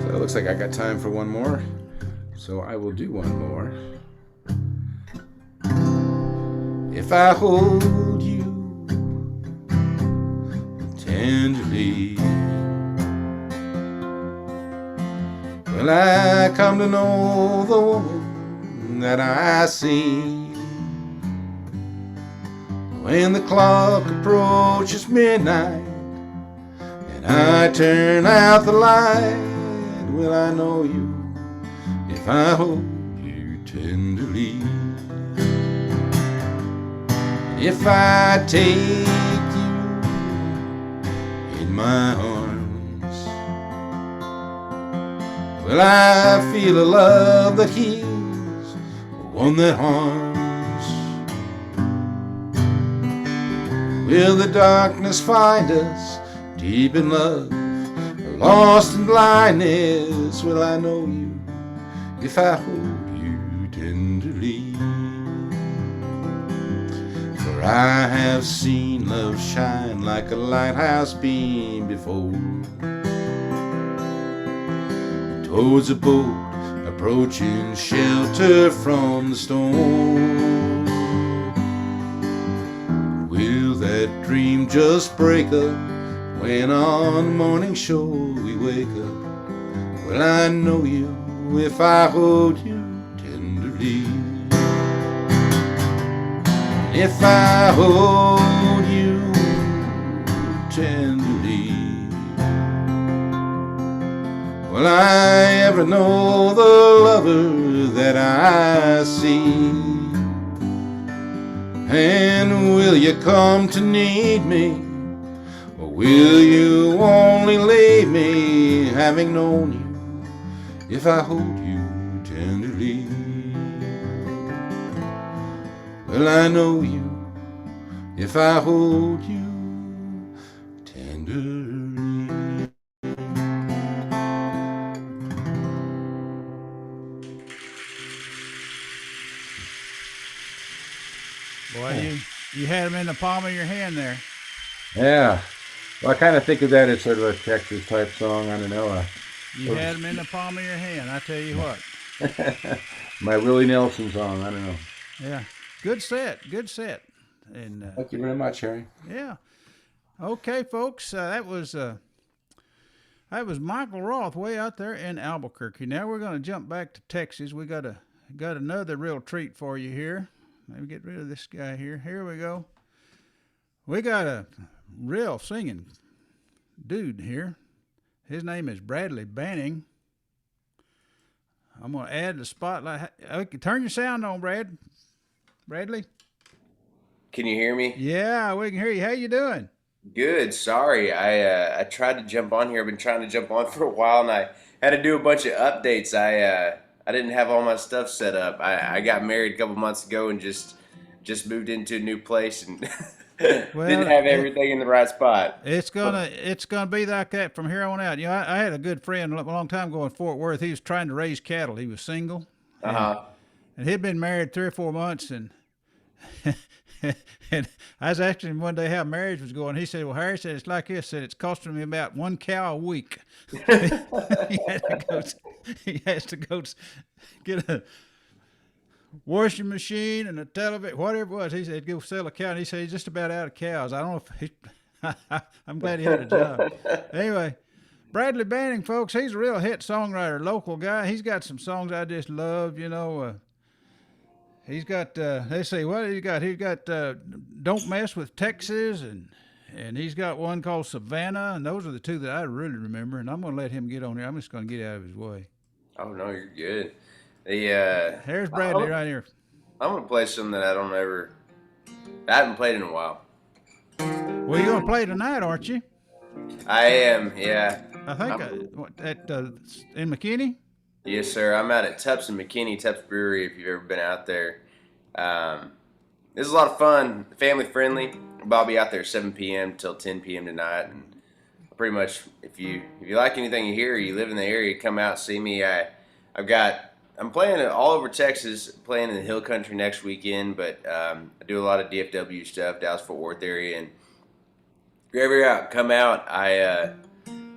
it looks like I got time for one more. So I will do one more. If I hold you tenderly, well, I come to know the woman that I see. When the clock approaches midnight and I turn out the light, will I know you if I hold you tenderly? If I take you in my arms, well, I feel a love that heals, one that harms. Will the darkness find us deep in love, lost in blindness? Will I know you if I hold you tenderly? For I have seen love shine like a lighthouse beam before, towards a boat approaching shelter from the storm. Will that dream just break up when on the morning shore we wake up? Will I know you if I hold you tenderly? If I hold you tenderly, will I ever know the lover that I see? And will you come to need me, or Will you only leave me, having known you, if I hold you tenderly? Will I know you if I hold you tenderly? Boy, you had them in the palm of your hand there. Yeah. Well, I kind of think of that as sort of a Texas type song. I don't know. You had them in the palm of your hand. I tell you what. My Willie Nelson song. I don't know. Yeah, good set. And Thank you very much, Harry. yeah, okay, folks. That was Michael Roth way out there in Albuquerque. Now we're going to jump back to Texas. We got another real treat for you here. Let me get rid of this guy here. Here we go. We got a real singing dude here. His name is Bradley Banning. I'm going to add the spotlight. Okay, turn your sound on, Bradley. Can you hear me? Yeah, we can hear you. How you doing? Good. Sorry, I tried to jump on here. I've been trying to jump on for a while, and I had to do a bunch of updates. I didn't have all my stuff set up. I got married a couple months ago and just moved into a new place and didn't have everything in the right spot. It's gonna be like that from here on out. You know, I had a good friend a long time ago in Fort Worth. He was trying to raise cattle. He was single, and he'd been married 3 or 4 months, and and I was asking him one day how marriage was going. He said, "Well, Harry said it's like this. Said it's costing me about 1 cow a week." He has to go get a washing machine and a television, whatever it was. He said, go sell a cow. And he said he's just about out of cows. I don't know if he, I'm glad he had a job. Anyway, Bradley Banning, folks, he's a real hit songwriter, local guy. He's got some songs I just love, you know. He's got, let's see, what he's got? He's got Don't Mess with Texas, and he's got one called Savannah, and those are the two that I really remember. And I'm going to let him get on here. I'm just going to get out of his way. Oh no, you're good. Here's Bradley right here. I'm gonna play something that I haven't played in a while. Well, you're gonna play tonight, aren't you? I am, yeah. I think in McKinney. Yes, sir. I'm out at Tups and McKinney, Tups Brewery. If you've ever been out there, this is a lot of fun, family friendly. I'll be out there 7 p.m. till 10 p.m. tonight, and pretty much if you like anything you hear, you live in the area, come out see me. I'm playing all over Texas, playing in the Hill Country next weekend, but I do a lot of DFW stuff, Dallas-Fort Worth area, and if you're ever out, come out. I'm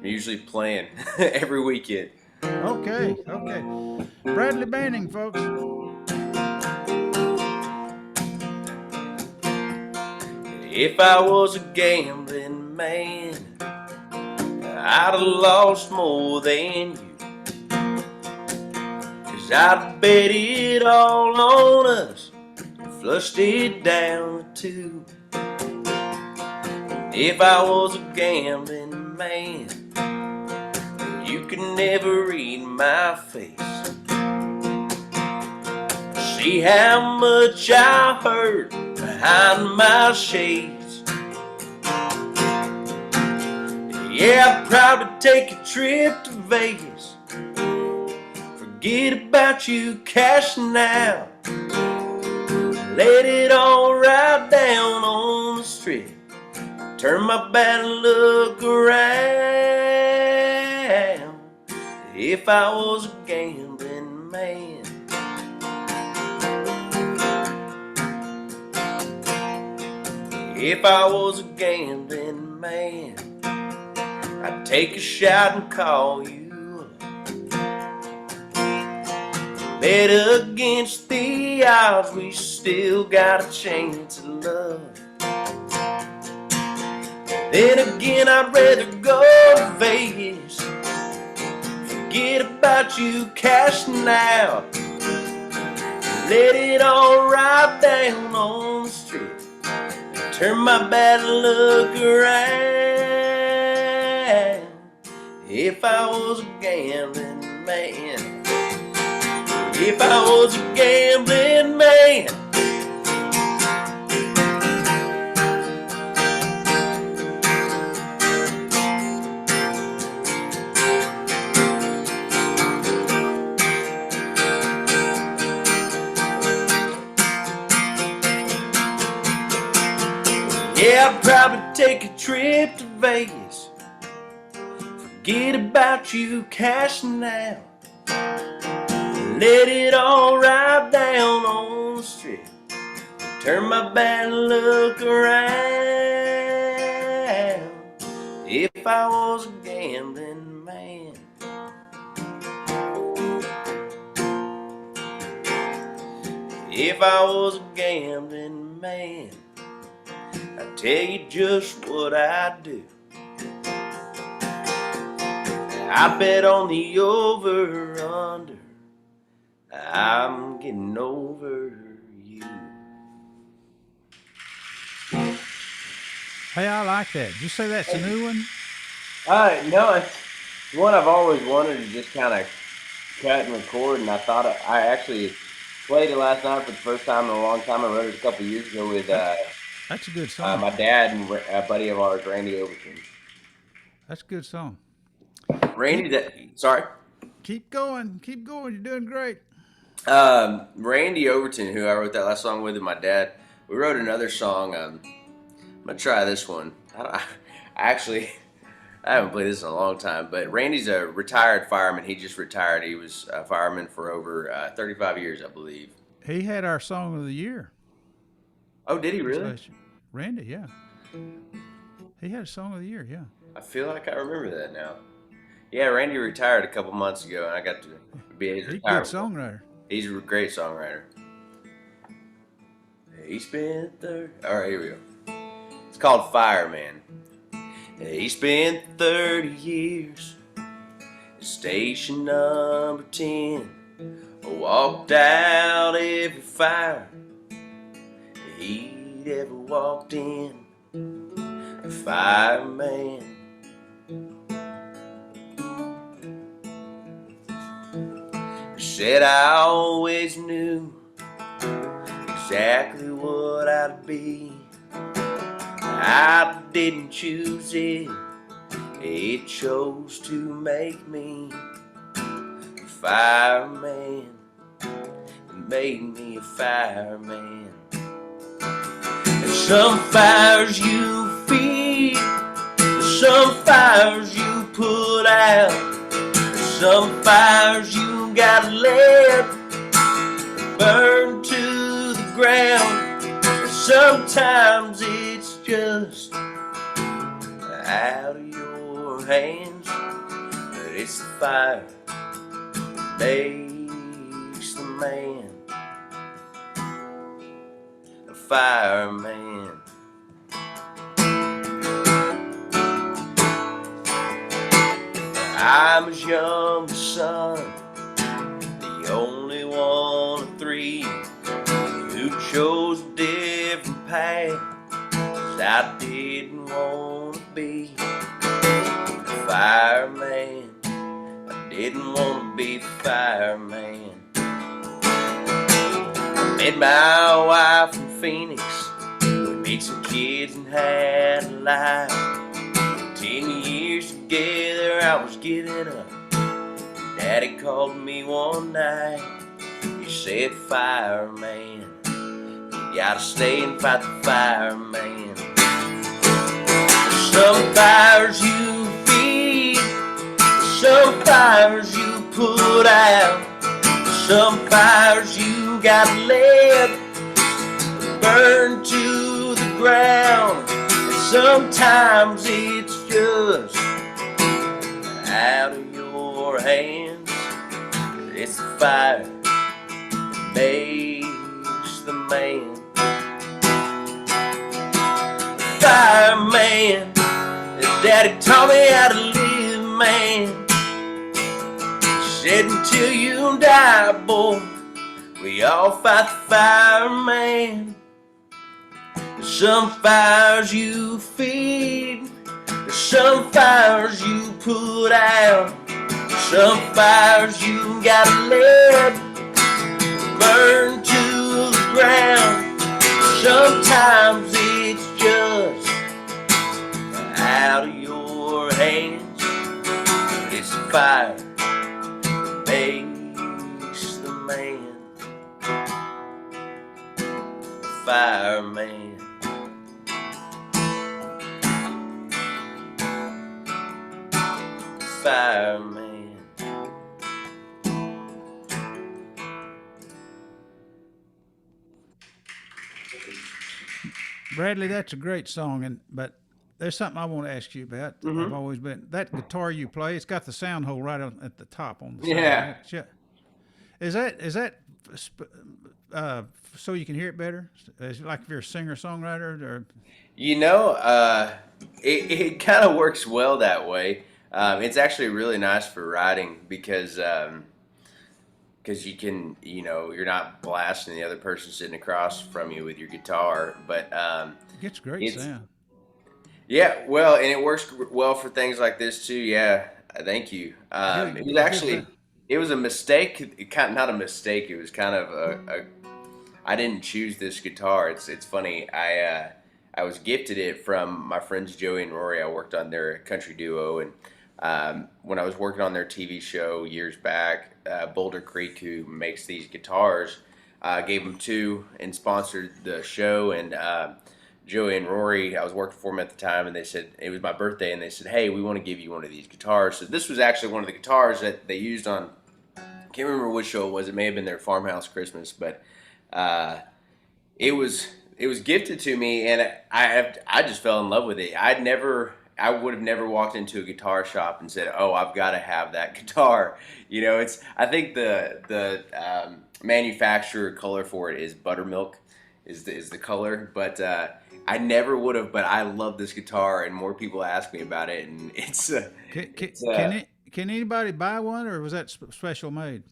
usually playing every weekend. Okay. Bradley Banning, folks. If I was a gambling man, I'd have lost more than you. I'd bet it all on us, flushed it down too. If I was a gambling man, you could never read my face. See how much I hurt behind my shades. Yeah, I'd probably take a trip to Vegas. Forget about you cashing out. Let it all ride down on the strip. Turn my back and look around. If I was a gambling man. If I was a gambling man, I'd take a shot and call you. Bet against the odds, we still got a chance at love. Then again, I'd rather go to Vegas. Forget about you cashing out. Let it all ride down on the strip. Turn my back and look around. If I was a gambling man. If I was a gambling man. Yeah, I'd probably take a trip to Vegas. Forget about you cashing out. Let it all ride down on the strip. Turn my bad luck around. If I was a gambling man. If I was a gambling man, I'd tell you just what I'd do. I bet on the over-under. I'm getting over you. Hey, I like that. Did you say that's a new one? No, it's one I've always wanted to just kind of cut and record, and I thought I actually played it last night for the first time in a long time. I wrote it a couple years ago with That's a good song. my dad and a buddy of ours, Randy Overton. That's a good song. Sorry? Keep going. Keep going. You're doing great. Randy Overton, who I wrote that last song with, and my dad, we wrote another song. I'm going to try this one. I haven't played this in a long time, but Randy's a retired fireman. He just retired. He was a fireman for over 35 years, I believe. He had our song of the year. Oh, did he really? Randy, yeah. He had a song of the year, yeah. I feel like I remember that now. Yeah, Randy retired a couple months ago, and I got to be his He's a good retirement. songwriter. He's a great songwriter. He spent 30... All right, here we go. It's called Fireman. He spent 30 years at station number 10. Walked out every fire he'd ever walked in. A fireman. Said I always knew exactly what I'd be. I didn't choose it, it chose to make me a fireman. It made me a fireman. And some fires you feed, some fires you put out, some fires you gotta let burn to the ground. Sometimes it's just out of your hands, but it's the fire that makes the man a fireman. I'm his youngest son, the only one of three who chose a different path, 'cause I didn't want to be a fireman. I didn't want to be a fireman. I met my wife in Phoenix. We made some kids and had a life. 10 years together, I was giving up. Daddy called me one night. He said, fireman, you gotta stay and fight the fireman. Some fires you feed, some fires you put out, some fires you gotta let burn to the ground. And sometimes it's just out of your hands. It's the fire that makes the man. Fireman, Daddy taught me how to live, man. Said until you die, boy, we all fight the fireman. Some fires you feed, some fires you put out, some fires you gotta let burn to the ground. Sometimes it's just out of your hands. It's the fire that makes the man a fireman. fireman. Bradley, that's a great song, but there's something I want to ask you about. I've always been that guitar you play. It's got the sound hole right at the top on the side. Yeah. Right? Is that so you can hear it better? Is it like if you're a singer songwriter or? You know, it kind of works well that way. It's actually really nice for writing because you can, you're not blasting the other person sitting across from you with your guitar, but It gets great sound. yeah, well, and it works well for things like this too. Yeah, thank you. It was actually, it was a mistake. Not a mistake. It was kind of I didn't choose this guitar. It's funny. I was gifted it from my friends Joey and Rory. I worked on their country duo, and when I was working on their TV show years back, Boulder Creek, who makes these guitars, gave them two and sponsored the show. And Joey and Rory, I was working for them at the time, and they said it was my birthday, and they said, "Hey, we want to give you one of these guitars." So this was actually one of the guitars that they used on. I can't remember which show it was. It may have been their Farmhouse Christmas, but it was gifted to me, and I just fell in love with it. I would have never walked into a guitar shop and said, "Oh, I've got to have that guitar." I think the manufacturer color for it is buttermilk, is the color, but I never would have. But I love this guitar, and more people ask me about it, and Can anybody buy one, or was that special made?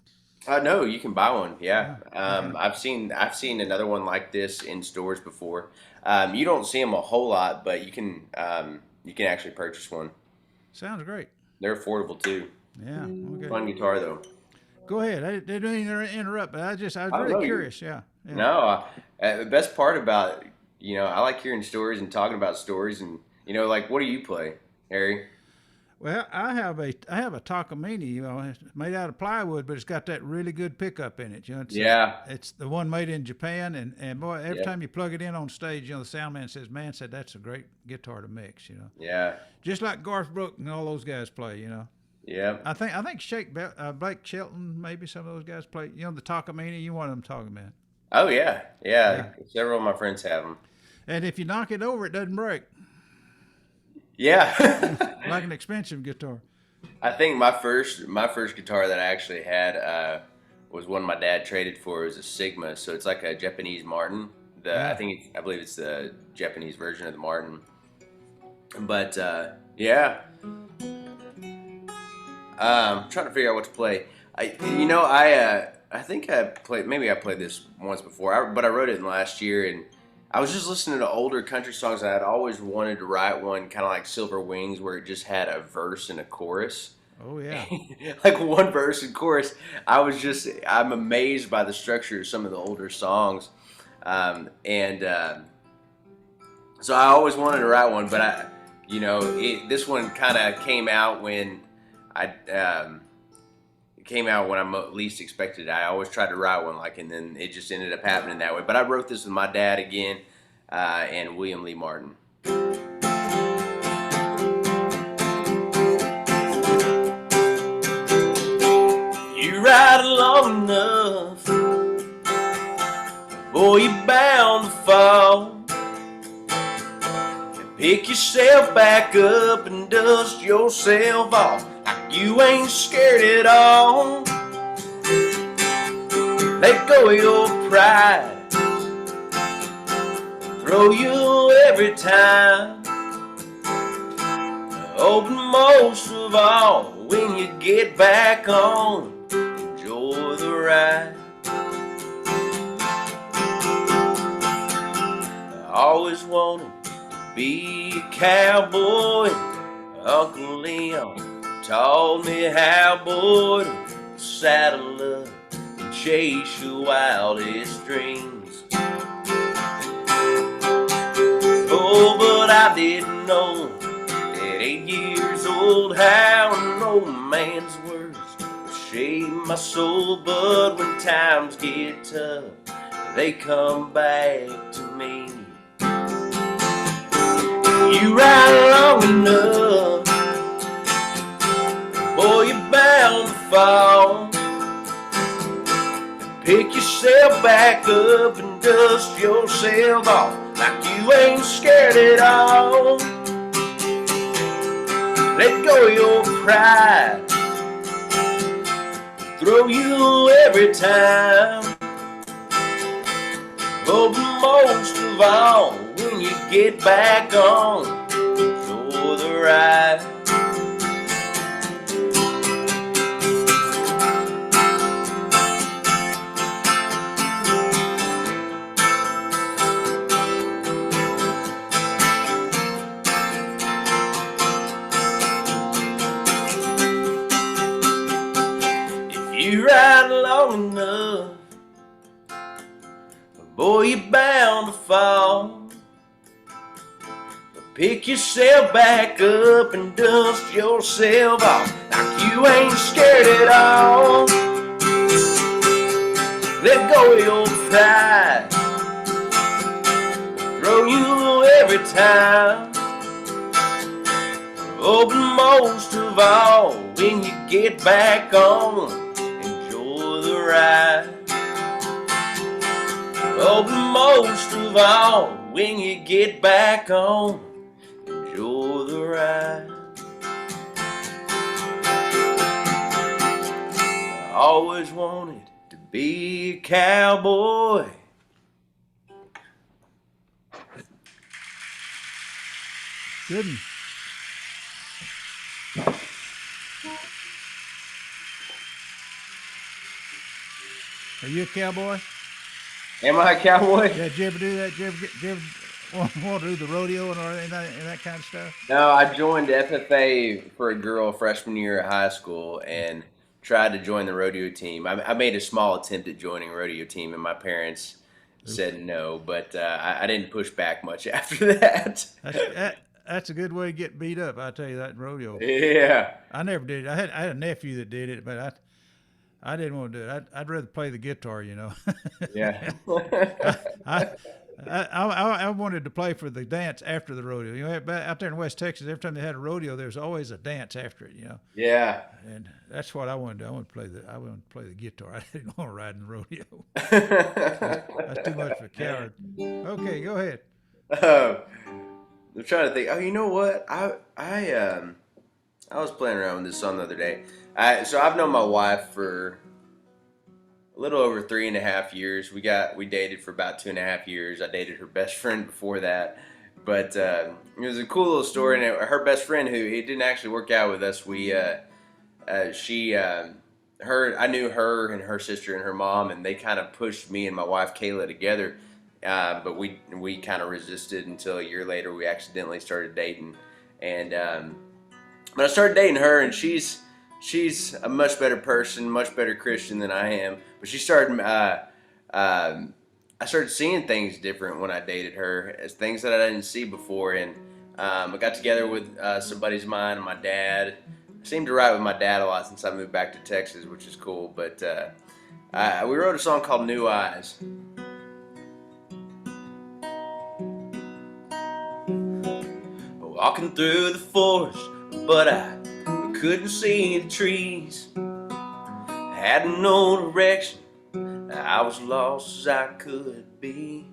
No, you can buy one. Yeah, I've seen another one like this in stores before. You don't see them a whole lot, but you can actually purchase one. Sounds great. They're affordable too. Yeah. Okay. Fun guitar though. Go ahead. I didn't interrupt, but I was really curious. Yeah. No, the best part about I like hearing stories and talking about stories, and like, what do you play, Harry? Well, I have a Takamine, it's made out of plywood, but it's got that really good pickup in it. It's the one made in Japan, and boy, every time you plug it in on stage, the sound man says, "Man, that's a great guitar to mix." Yeah. Just like Garth Brooks and all those guys play. Yeah. I think Blake Shelton, maybe some of those guys play. The Takamine, you want them talking about? Oh yeah. Several of my friends have them. And if you knock it over, it doesn't break. Yeah. Like an expensive guitar. I think my first guitar that I actually had was one my dad traded for. It was a Sigma, so it's like a Japanese Martin. I believe it's the Japanese version of the Martin. But yeah. I'm trying to figure out what to play. I think I played this once before, but I wrote it in last year, and I was just listening to older country songs, and I'd always wanted to write one kind of like Silver Wings, where it just had a verse and a chorus. Oh yeah. Like one verse and chorus. I'm amazed by the structure of some of the older songs. So I always wanted to write one, but this one kind of came out when I'm least expected it. I always tried to write one, and then it just ended up happening that way. But I wrote this with my dad again, and William Lee Martin. You ride long enough, boy, you're bound to fall. Pick yourself back up and dust yourself off like you ain't scared at all. Let go of your pride, throw you every time. Oh, but most of all, when you get back on, enjoy the ride. I always wanted be a cowboy. Uncle Leon taught me how, boy, to saddle up and chase your wildest dreams. Oh, but I didn't know at 8 years old how an old man's words will shape my soul. But when times get tough, they come back to me. You ride long enough, fall. Pick yourself back up and dust yourself off like you ain't scared at all. Let go of your pride, throw you every time. But most of all, when you get back on, enjoy the ride. You ride long enough, boy, you're bound to fall. Pick yourself back up and dust yourself off like you ain't scared at all. Let go of your pride, throw you every time. Oh, but most of all, when you get back on, enjoy the ride. Oh, but most of all, when you get back on, enjoy the ride. I always wanted to be a cowboy. Good. Are you a cowboy? Am I a cowboy? Yeah, did you ever do that? Did you ever want to do the rodeo and all that kind of stuff? No, I joined FFA for a girl freshman year at high school and tried to join the rodeo team. I made a small attempt at joining a rodeo team, and my parents said no, but I didn't push back much after that. That's a good way to get beat up. I tell you that in rodeo. Yeah. I never did. I had a nephew that did it, but I didn't want to do it. I'd rather play the guitar, you know. Yeah. I wanted to play for the dance after the rodeo. You know, out there in West Texas, every time they had a rodeo, there was always a dance after it. You know. Yeah. And that's what I wanted to do. I wanted to play the guitar. I didn't want to ride in the rodeo. That's too much of a coward. Okay, go ahead. I'm trying to think. Oh, you know what? I was playing around with this song the other day. So I've known my wife for a little over 3.5 years. We dated for about 2.5 years. I dated her best friend before that, but it was a cool little story. And her best friend, who it didn't actually work out with us, I knew her and her sister and her mom, and they kind of pushed me and my wife Kayla together. But we kind of resisted until a year later we accidentally started dating, and but I started dating her, and she's a much better person, much better Christian than I am. But she started I started seeing things different when I dated her, as things that I didn't see before, and I got together with some buddies of mine and my dad. I seemed to write with my dad a lot since I moved back to Texas, which is cool. But we wrote a song called New Eyes. Walking through the forest, but I couldn't see the trees. Had no direction, I was lost as I could be.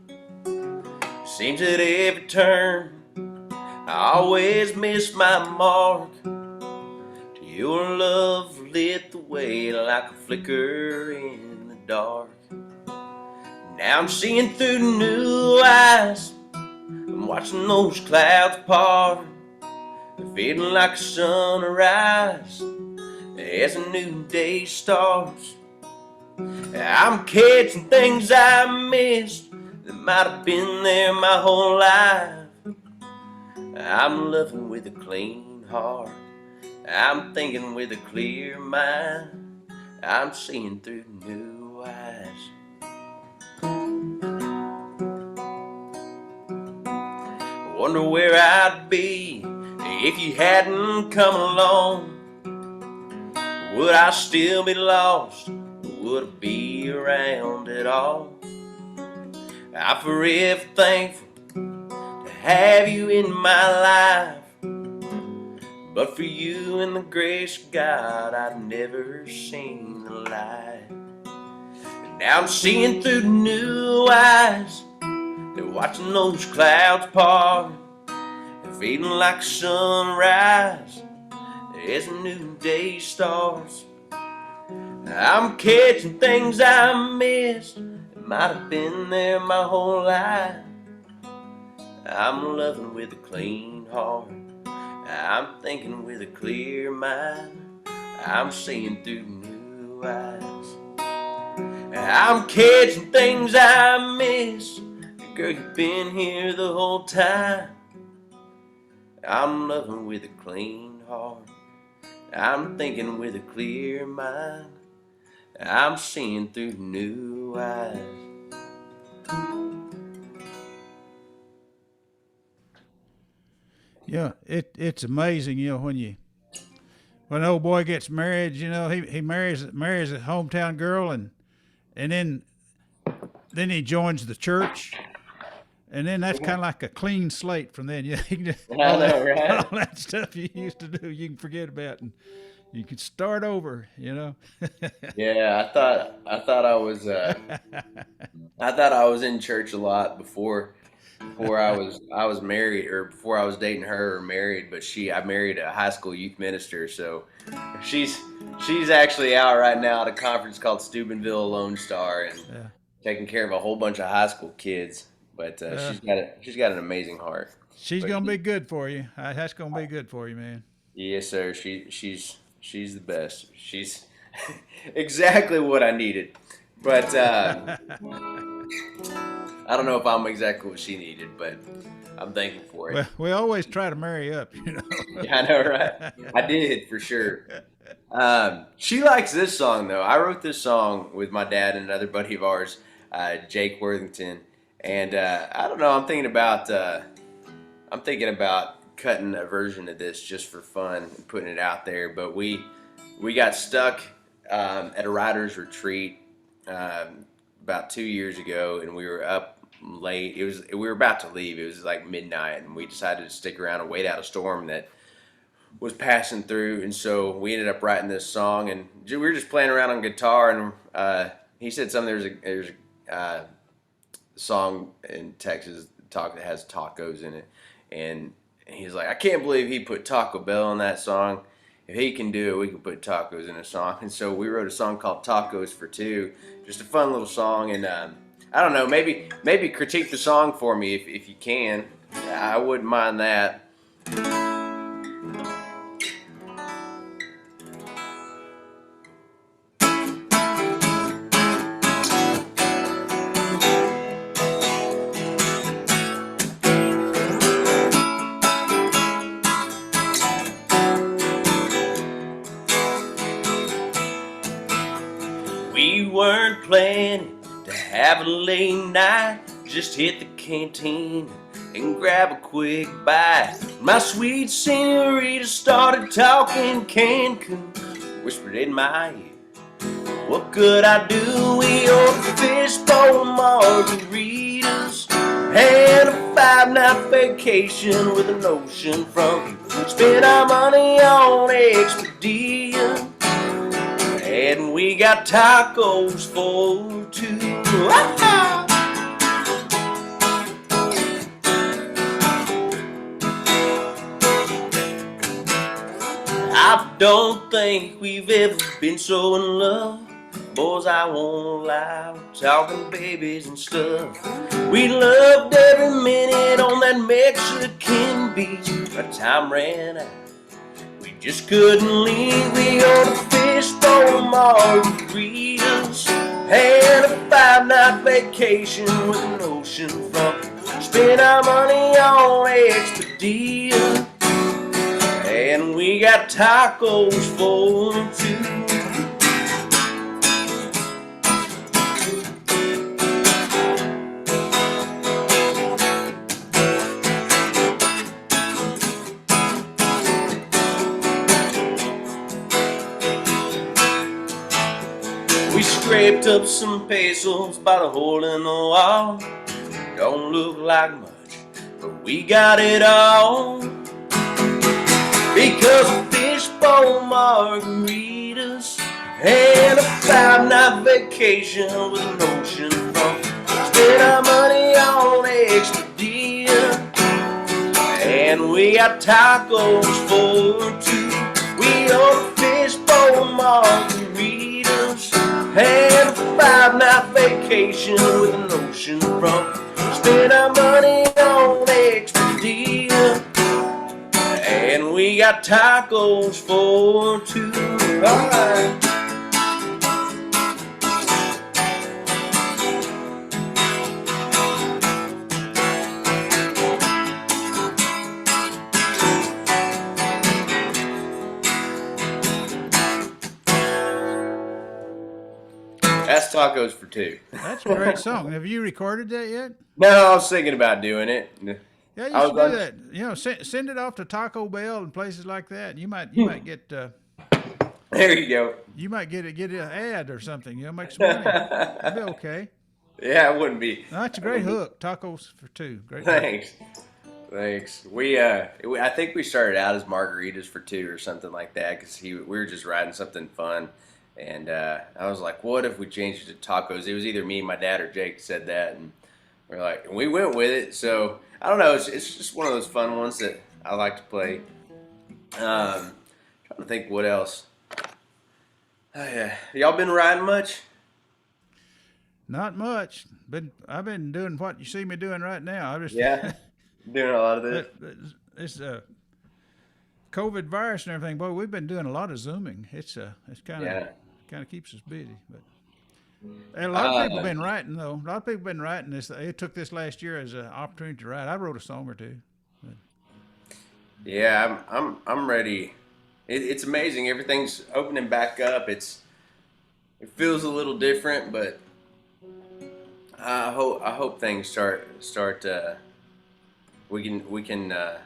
Seems at every turn, I always miss my mark. Till your love lit the way like a flicker in the dark. Now I'm seeing through new eyes, I'm watching those clouds part, feeling like a sunrise as a new day starts. I'm catching things I missed that might have been there my whole life. I'm loving with a clean heart, I'm thinking with a clear mind, I'm seeing through new eyes. Wonder where I'd be if you hadn't come along. Would I still be lost? Would I be around at all? I'm forever thankful to have you in my life, But for you and the grace of God, I'd never seen the light. And now I'm seeing through new eyes, and watching those clouds part, and feeling like sunrise as a new day starts. I'm catching things I missed that might have been there my whole life. I'm loving with a clean heart, I'm thinking with a clear mind, I'm seeing through new eyes. I'm catching things I miss, girl, you've been here the whole time. I'm loving with a clean heart, I'm thinking with a clear mind, I'm seeing through new eyes. Yeah, it's amazing, when an old boy gets married, he marries a hometown girl, and then he joins the church, and then that's kind of like a clean slate from then. I know, right? All that stuff you used to do, you can forget about, and you can start over. Yeah, I thought I was in church a lot before I was married, or before I was dating her or married. But I married a high school youth minister, so she's actually out right now at a conference called Steubenville Lone Star, and Yeah. taking care of a whole bunch of high school kids. But she's got an amazing heart. She's But gonna be good for you. That's gonna be good for you, man. yes, sir. She's the best. She's exactly what I needed. But I don't know if I'm exactly what she needed, but I'm thankful for it. Well, we always try to marry up, Yeah, I know, right? I did, for sure. She likes this song, though. I wrote this song with my dad and another buddy of ours, Jake Worthington. And I don't know, I'm thinking about cutting a version of this just for fun and putting it out there. But we got stuck at a writer's retreat about 2 years ago, and we were up late. We were about to leave. It was like midnight, and we decided to stick around and wait out a storm that was passing through. And so we ended up writing this song, and we were just playing around on guitar. And he said something. There's a song in Texas that has tacos in it, and he's like, I can't believe he put Taco Bell in that song. If he can do it, we can put tacos in a song. And so we wrote a song called Tacos for Two, just a fun little song. And I don't know, maybe critique the song for me if you can. I wouldn't mind that. We weren't planning to have a late night, just hit the canteen and grab a quick bite. My sweet senorita started talking Cancun, whispered in my ear, what could I do? We ordered fishbowl margaritas and a 5-night vacation with an ocean front view. Spent our money on Expedia, and we got tacos for two. I don't think we've ever been so in love. Boys, I won't lie, we're talking babies and stuff. We loved every minute on that Mexican beach. Our time ran out, we just couldn't leave. We ordered fishbowl margaritas and a 5-night vacation with an ocean front. Spent our money on Expedia, and we got tacos for two. We scraped up some pesos by the hole in the wall. Don't look like much, but we got it all. because of fishbowl margaritas and a 5-night vacation with an ocean front. Spend our money on extra and we got tacos for two. We order fishbowl margaritas and a 5-night vacation with an ocean front. Spend our money on extra and we got tacos for two. All right. That's tacos for two. That's a great song. Have you recorded that yet? No, I was thinking about doing it. Yeah, you should do that. You know, send it off to Taco Bell and places like that. You might get. There you go. You might get an ad or something. You know, make some money. That'd be okay. Yeah, it wouldn't be. No, that's a great hook. Tacos for two. Great. Thanks. Thanks. I think we started out as margaritas for two or something like that because we were just riding something fun. And I was like, what if we changed it to tacos? It was either me, my dad, or Jake said that. And we went with it. So, I don't know. It's just one of those fun ones that I like to play. Trying to think what else. Oh, yeah. Y'all been riding much? Not much. I've been doing what you see me doing right now. Doing a lot of this. It's COVID virus and everything. Boy, we've been doing a lot of Zooming. It's kind of keeps us busy. But a lot of people have been writing though. A lot of people have been writing this. They took this last year as an opportunity to write. I wrote a song or two. But. Yeah, I'm ready. It's amazing. Everything's opening back up. It feels a little different, but I hope things start. We can. I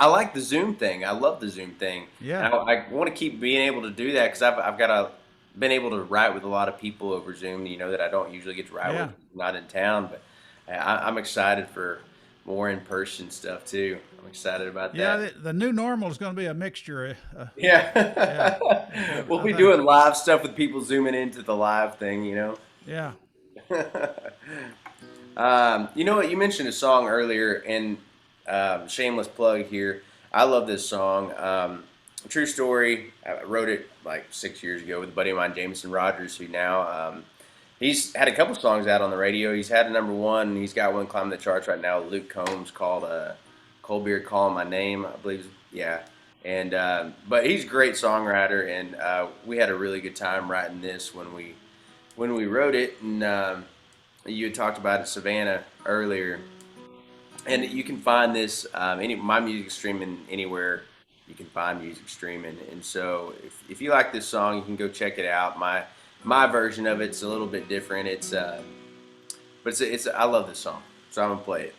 like the Zoom thing. I love the Zoom thing. Yeah. I want to keep being able to do that because I've been able to write with a lot of people over Zoom. You know that I don't usually get to write with, not in town. But I'm excited for more in person stuff too. I'm excited about that. Yeah, the new normal is going to be a mixture. We'll be doing live stuff with people zooming into the live thing. You know. Yeah. You know what? You mentioned a song earlier, and shameless plug here. I love this song. True story. I wrote it like 6 years ago with a buddy of mine, Jameson Rogers, who now he's had a couple songs out on the radio. He's had a #1. And he's got one climbing the charts right now. Luke Combs called "Cold Beer Calling My Name," I believe. Yeah, and but he's a great songwriter, and we had a really good time writing this when we wrote it, and. You had talked about it, Savannah, earlier, and you can find this my music streaming anywhere you can find music streaming. And so, if you like this song, you can go check it out. My version of it's a little bit different. I love this song, so I'm gonna play it.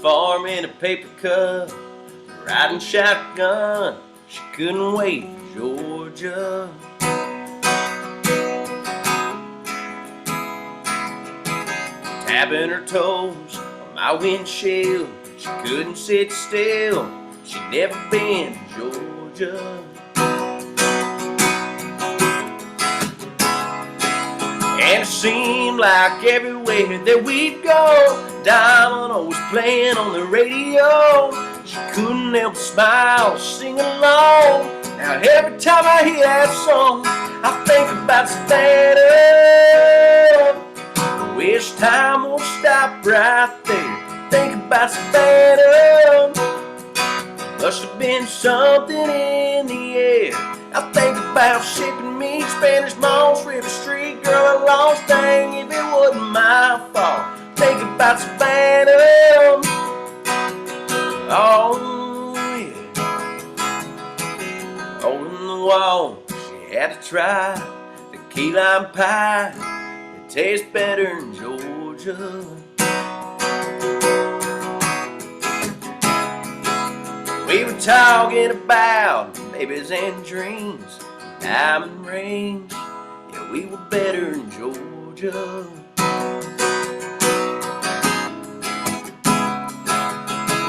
Farm in a paper cup, riding shotgun. She couldn't wait for Georgia. Tapping her toes on my windshield. She couldn't sit still. She'd never been to Georgia. And it seemed like everywhere that we'd go, Diamond always playing on the radio. She couldn't help but smile, sing along. Now every time I hear that song, I think about Savannah. I wish time would stop right there. Think about Savannah. Must have been something in the air. I think about shipping meat, Spanish Moss, River Street. Girl, I lost thing if it wasn't my fault. Think about Savannah. Oh, yeah. Holding the wall, she had to try the key lime pie. It tastes better in Georgia. We were talking about babies and dreams, diamond rings. Yeah, we were better in Georgia.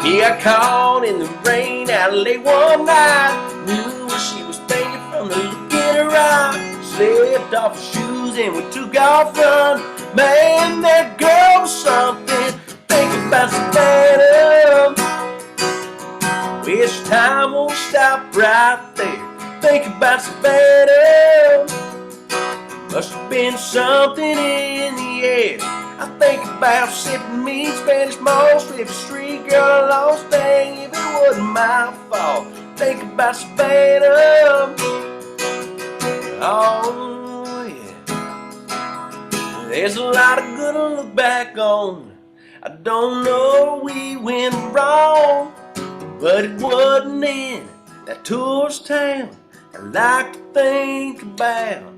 He got caught in the rain out late one night. Knew what she was thinking from the look in her eye. Slipped off his shoes and we took off run. Man, that girl was something. Think about Savannah. Wish time won't stop right there. Think about Savannah. Must have been something in the air. I think about sipping meat, Spanish moss, flip the street, girl I lost. Dang, if it wasn't my fault. Think about Savannah. Oh yeah. There's a lot of good to look back on. I don't know we went wrong, but it wasn't in that tourist town I like to think about.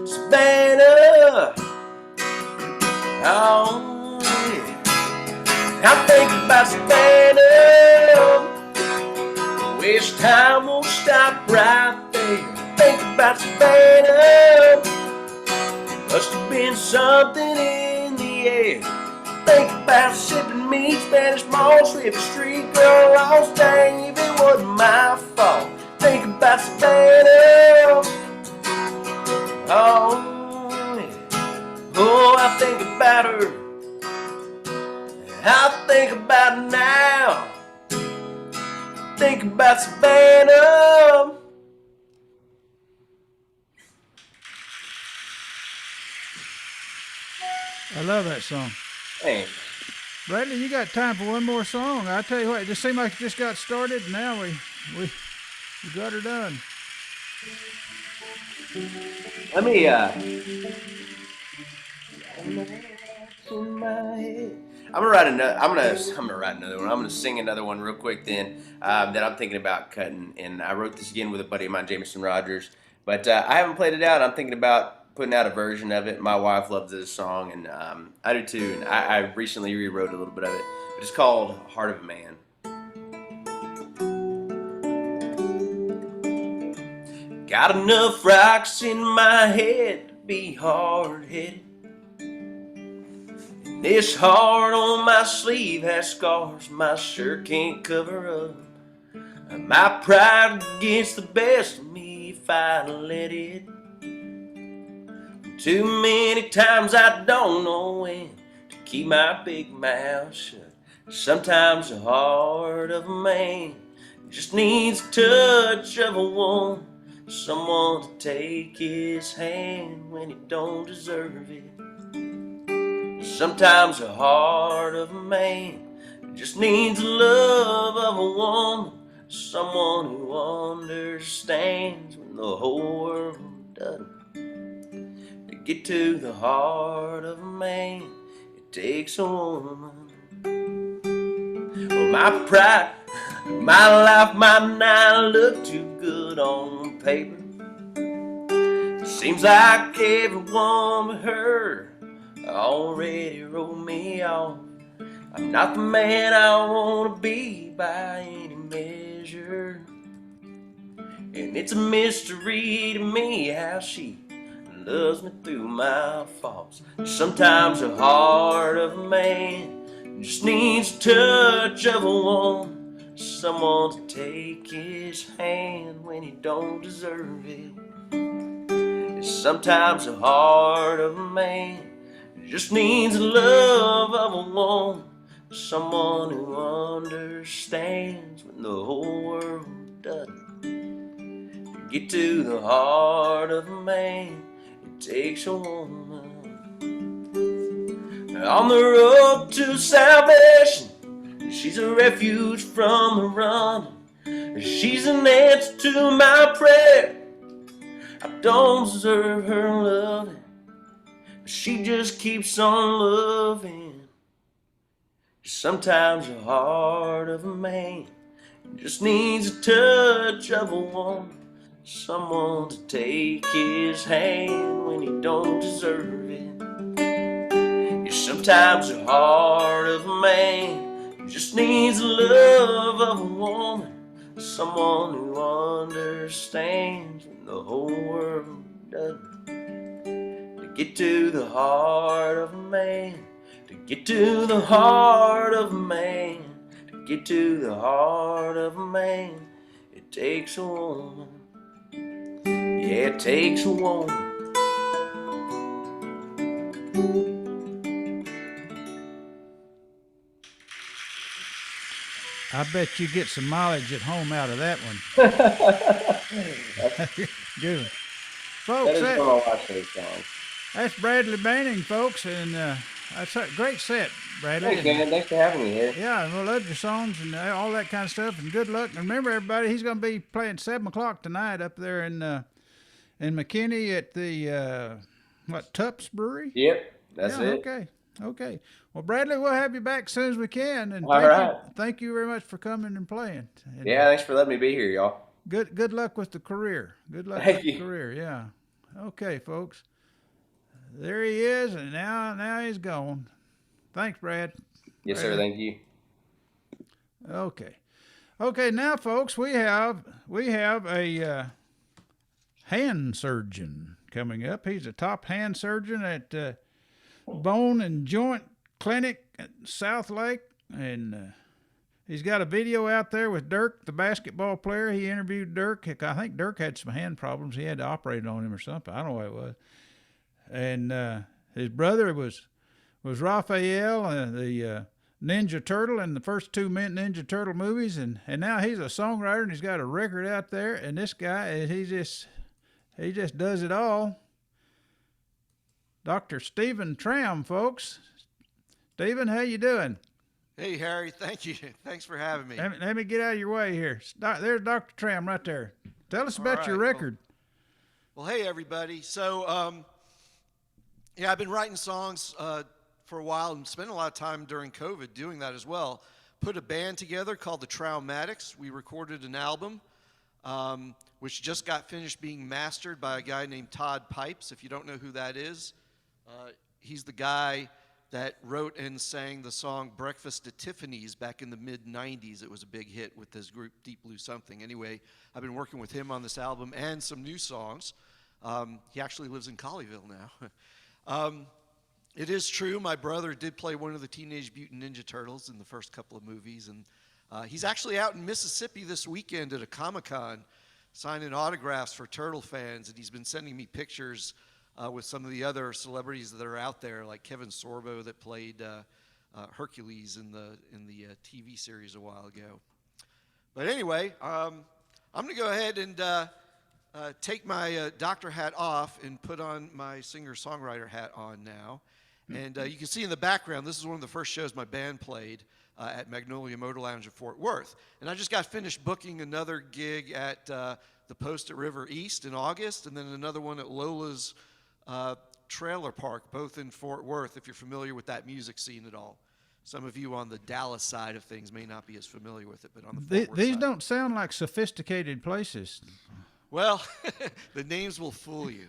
Savannah, oh yeah. I think about Savannah. Wish time won't stop right there. Think about Savannah. Must have been something in the air. Think about sipping meat, Spanish moss, flip the street, girl lost. Dang, if it wasn't my fault. Think about Savannah. Oh, yeah. Oh, I think about her. I think about her now. Think about Savannah. I love that song. Thanks. Bradley, you got time for one more song? I tell you what, it just seemed like it just got started, and now we got her done. Let me I'm gonna write another. I'm gonna write another one. I'm gonna sing another one real quick then that I'm thinking about cutting. And I wrote this again with a buddy of mine, Jameson Rogers. But I haven't played it out. I'm thinking about putting out a version of it. My wife loves this song, and I do too. And I recently rewrote a little bit of it. But it's called "Heart of a Man." Got enough rocks in my head to be hard-headed. And this heart on my sleeve has scars my shirt can't cover up. My pride gets the best of me if I let it. Too many times I don't know when to keep my big mouth shut. Sometimes the heart of a man just needs a touch of a woman. Someone to take his hand when he don't deserve it. Sometimes the heart of a man just needs the love of a woman. Someone who understands when the whole world doesn't. To get to the heart of a man, it takes a woman. Well, my pride, my life might not look too good on paper. Seems like everyone but her already wrote me off. I'm not the man I want to be by any measure. And it's a mystery to me how she loves me through my faults. Sometimes the heart of a man just needs a touch of a woman. Someone to take his hand when he don't deserve it. And sometimes the heart of a man just needs the love of a woman. Someone who understands when the whole world doesn't. To get to the heart of a man, it takes a woman. On the road to salvation, she's a refuge from the running. She's an answer to my prayer. I don't deserve her loving, but she just keeps on loving. Sometimes the heart of a man just needs a touch of a woman. Someone to take his hand when he don't deserve it. Sometimes the heart of a man just needs the love of a woman. someone who understands when the whole world doesn't. To get to the heart of a man, to get to the heart of a man, to get to the heart of a man, it takes a woman. Yeah, it takes a woman. I bet you get some mileage at home out of that one. Good. Folks, That is gonna watch those songs. that's Bradley Banning, folks, and that's a great set, Bradley. Thanks, man. Thanks for having me here. Yeah, and we love your songs and all that kind of stuff, and good luck. And remember, everybody, he's going to be playing 7 o'clock tonight up there in McKinney at the, Tups Brewery? Yep, that's it. Okay. Well, Bradley, we'll have you back as soon as we can. And thank you very much for coming and playing. And, yeah, thanks for letting me be here, y'all. Good luck with the career. Good luck Thank with you. the career, yeah. Okay, folks. There he is, and now he's gone. Thanks, Brad. Yes, sir. Thank you. Okay, now, folks, we have a hand surgeon coming up. He's a top hand surgeon at Bone and Joint Clinic at South Lake, and he's got a video out there with Dirk, the basketball player. He interviewed Dirk. I think Dirk had some hand problems. He had to operate on him or something. I don't know what it was. And his brother was Raphael, the Ninja Turtle in the first 2 Ninja Turtle movies, and now he's a songwriter and he's got a record out there. And this guy, he just does it all. Dr. Stephen Tram, folks. Stephen, how you doing? Hey, Harry, thank you. Thanks for having me. Let me get out of your way here. There's Dr. Tram right there. Tell us about your record. Well, hey, everybody. So, I've been writing songs for a while and spent a lot of time during COVID doing that as well. Put a band together called the Traumatics. We recorded an album, which just got finished being mastered by a guy named Todd Pipes. If you don't know who that is, he's the guy that wrote and sang the song Breakfast at Tiffany's back in the mid-'90s. It was a big hit with his group Deep Blue Something. Anyway, I've been working with him on this album and some new songs. He actually lives in Colleyville now. It is true, my brother did play one of the Teenage Mutant Ninja Turtles in the first couple of movies, and he's actually out in Mississippi this weekend at a Comic-Con signing autographs for Turtle fans, and he's been sending me pictures with some of the other celebrities that are out there, like Kevin Sorbo that played Hercules in the TV series a while ago. But anyway, I'm going to go ahead and take my doctor hat off and put on my singer-songwriter hat on now. And you can see in the background, this is one of the first shows my band played at Magnolia Motor Lounge in Fort Worth. And I just got finished booking another gig at the Post at River East in August, and then another one at Lola's Trailer Park, both in Fort Worth, if you're familiar with that music scene at all. Some of you on the Dallas side of things may not be as familiar with it, but on the Fort Worth these side. don't sound like sophisticated places. Well, the names will fool you.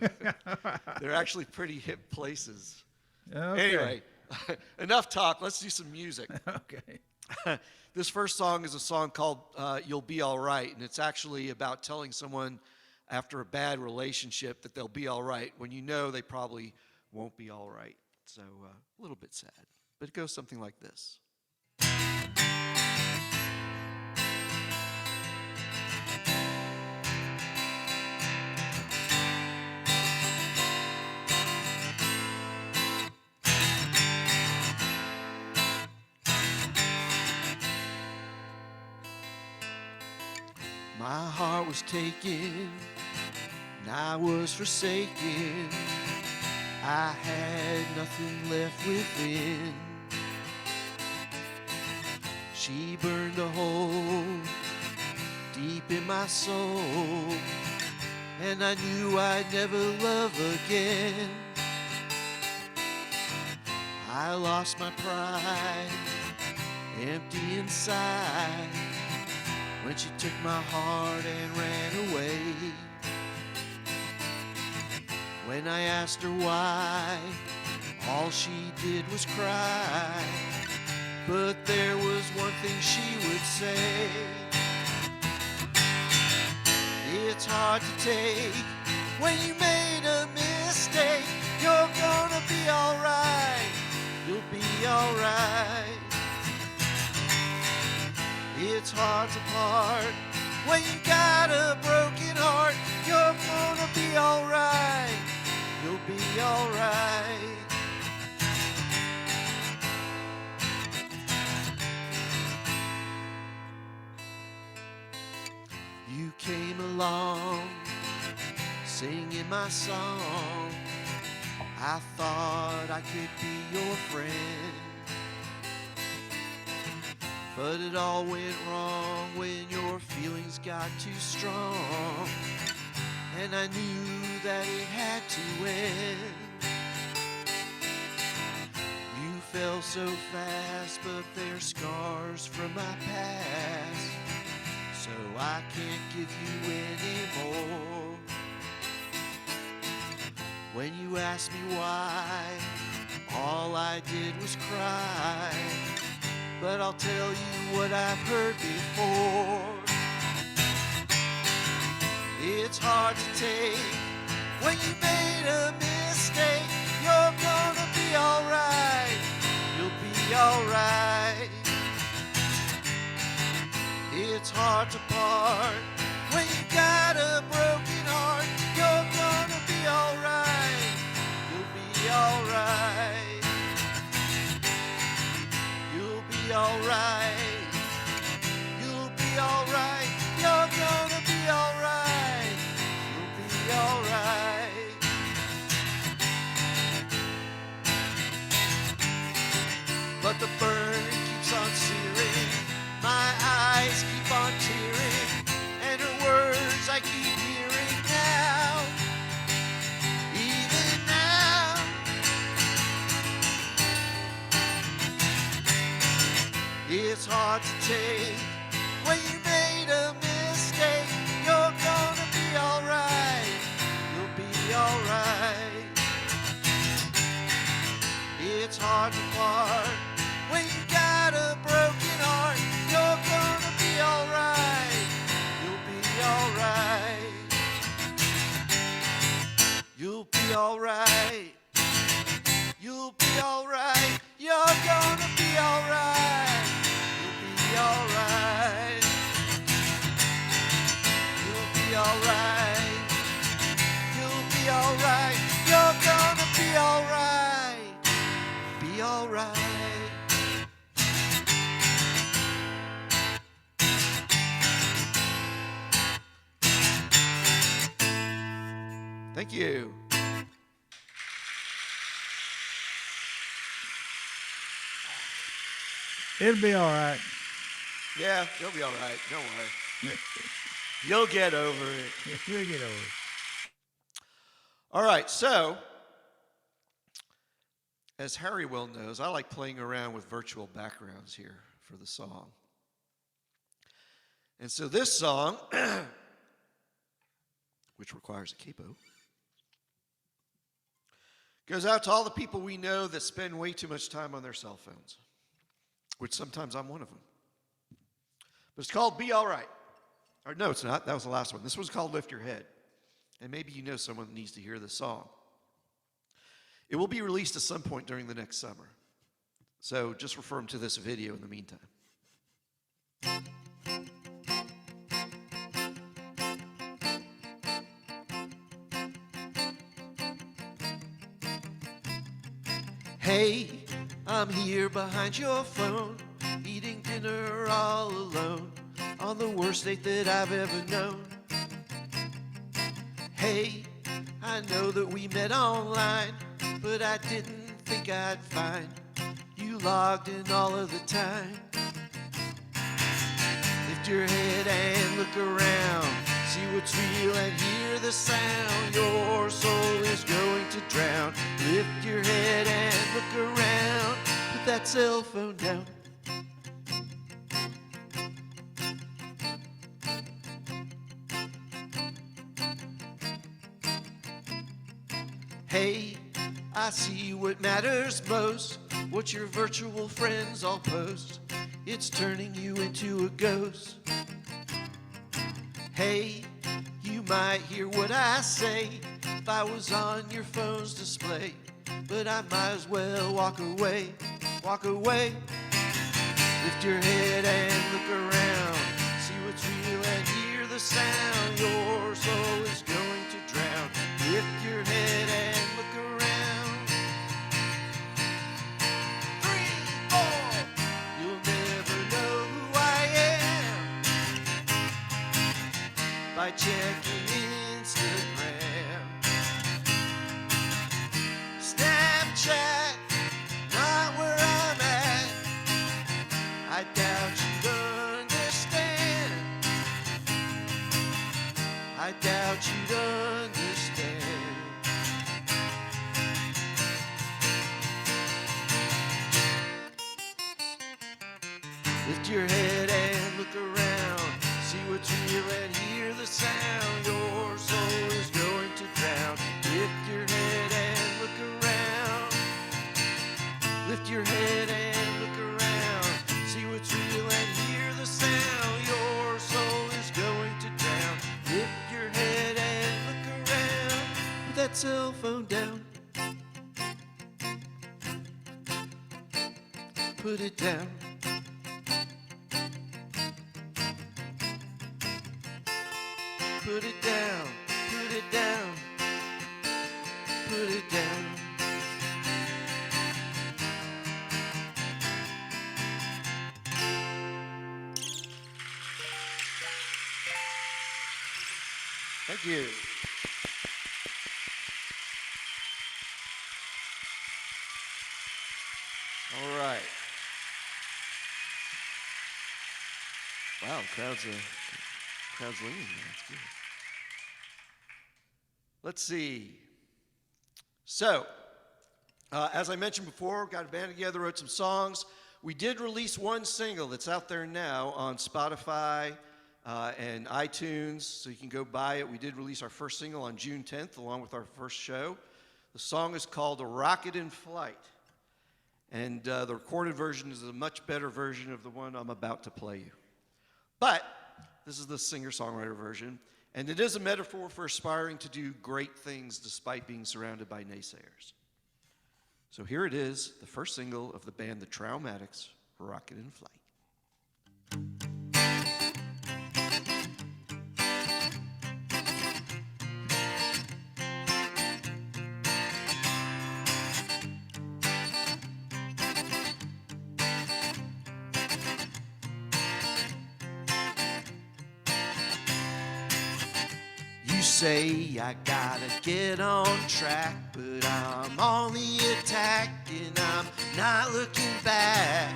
They're actually pretty hip places. Okay. Anyway, enough talk. Let's do some music. Okay. This first song is a song called You'll Be All Right, and it's actually about telling someone after a bad relationship that they'll be all right when you know they probably won't be all right. So a little bit sad, but it goes something like this. My heart was taken, and I was forsaken. I had nothing left within. She burned a hole deep in my soul, and I knew I'd never love again. I lost my pride, empty inside, when she took my heart and ran away. When I asked her why, all she did was cry. But there was one thing she would say: It's hard to take when you made a mistake. You're gonna be alright. You'll be alright. It's hard to part when you got a broken heart. You're gonna be alright. You'll be alright. You came along singing my song. I thought I could be your friend, but it all went wrong when your feelings got too strong, and I knew that it had to end. You fell so fast, but they're scars from my past, so I can't give you any more. When you asked me why, all I did was cry. But I'll tell you what I've heard before. It's hard to take when you made a mistake. You're gonna be alright. You'll be alright. It's hard to part when you got a broken heart. You're gonna be alright. You'll be alright. You'll be alright. You'll be alright. You're gonna be alright. You'll be alright. But the burn keeps on searing. My eyes keep on tearing, and her words I keep hearing now, even now. It's hard to take when you made a mistake. You're gonna be alright. You'll be alright. It's hard to part when you got a broken heart. You're gonna be alright. You'll be alright. You'll be alright. You'll be alright. You're gonna be alright. You'll be alright. You'll be alright. You'll be alright. You're gonna be alright. Be alright. Thank you. It'll be all right. Yeah, you'll be all right. Don't worry. You'll get over it. You'll get over it. All right, so as Harry well knows, I like playing around with virtual backgrounds here for the song. And so this song, which requires a capo, goes out to all the people we know that spend way too much time on their cell phones, which sometimes I'm one of them. But it's called Be All Right. Or no, it's not. That was the last one. This one's called Lift Your Head. And maybe you know someone that needs to hear this song. It will be released at some point during the next summer. So just refer them to this video in the meantime. Hey, I'm here behind your phone, eating dinner all alone, on the worst date that I've ever known. Hey, I know that we met online, but I didn't think I'd find you logged in all of the time. Lift your head and look around, see what's real and hear the sound. Your soul is going to drown. Lift your head and look around, put that cell phone down. Hey, I see what matters most, what your virtual friends all post. It's turning you into a ghost. Hey, you might hear what I say if I was on your phone's display. But I might as well walk away, walk away. Lift your head and look around, see what's real and hear the sound. Your soul is going to drown. Lift your head and look around. 3, 4. You'll never know who I am by checking Instagram. Snapchat, not where I'm at. I doubt you'd understand. I doubt you'd understand. Lift your head and look around, see what's real and hear the sound. Your soul is going to drown. Lift your head and look around. Lift your head and look around, see what's real and hear the sound. Your soul is going to drown. Lift your head and look around. Put that cell phone down. Put it down. Put it down. Put it down. Put it down. Thank you. All right. Wow, crowd's leaning. That's good. Let's see. So, as I mentioned before, got a band together, wrote some songs. We did release one single that's out there now on Spotify and iTunes, so you can go buy it. We did release our first single on June 10th, along with our first show. The song is called A Rocket in Flight, and the recorded version is a much better version of the one I'm about to play you. But this is the singer-songwriter version, and it is a metaphor for aspiring to do great things despite being surrounded by naysayers. So here it is, the first single of the band The Traumatics, Rocket in Flight. You say I gotta get on track, but I'm on the attack and I'm not looking back.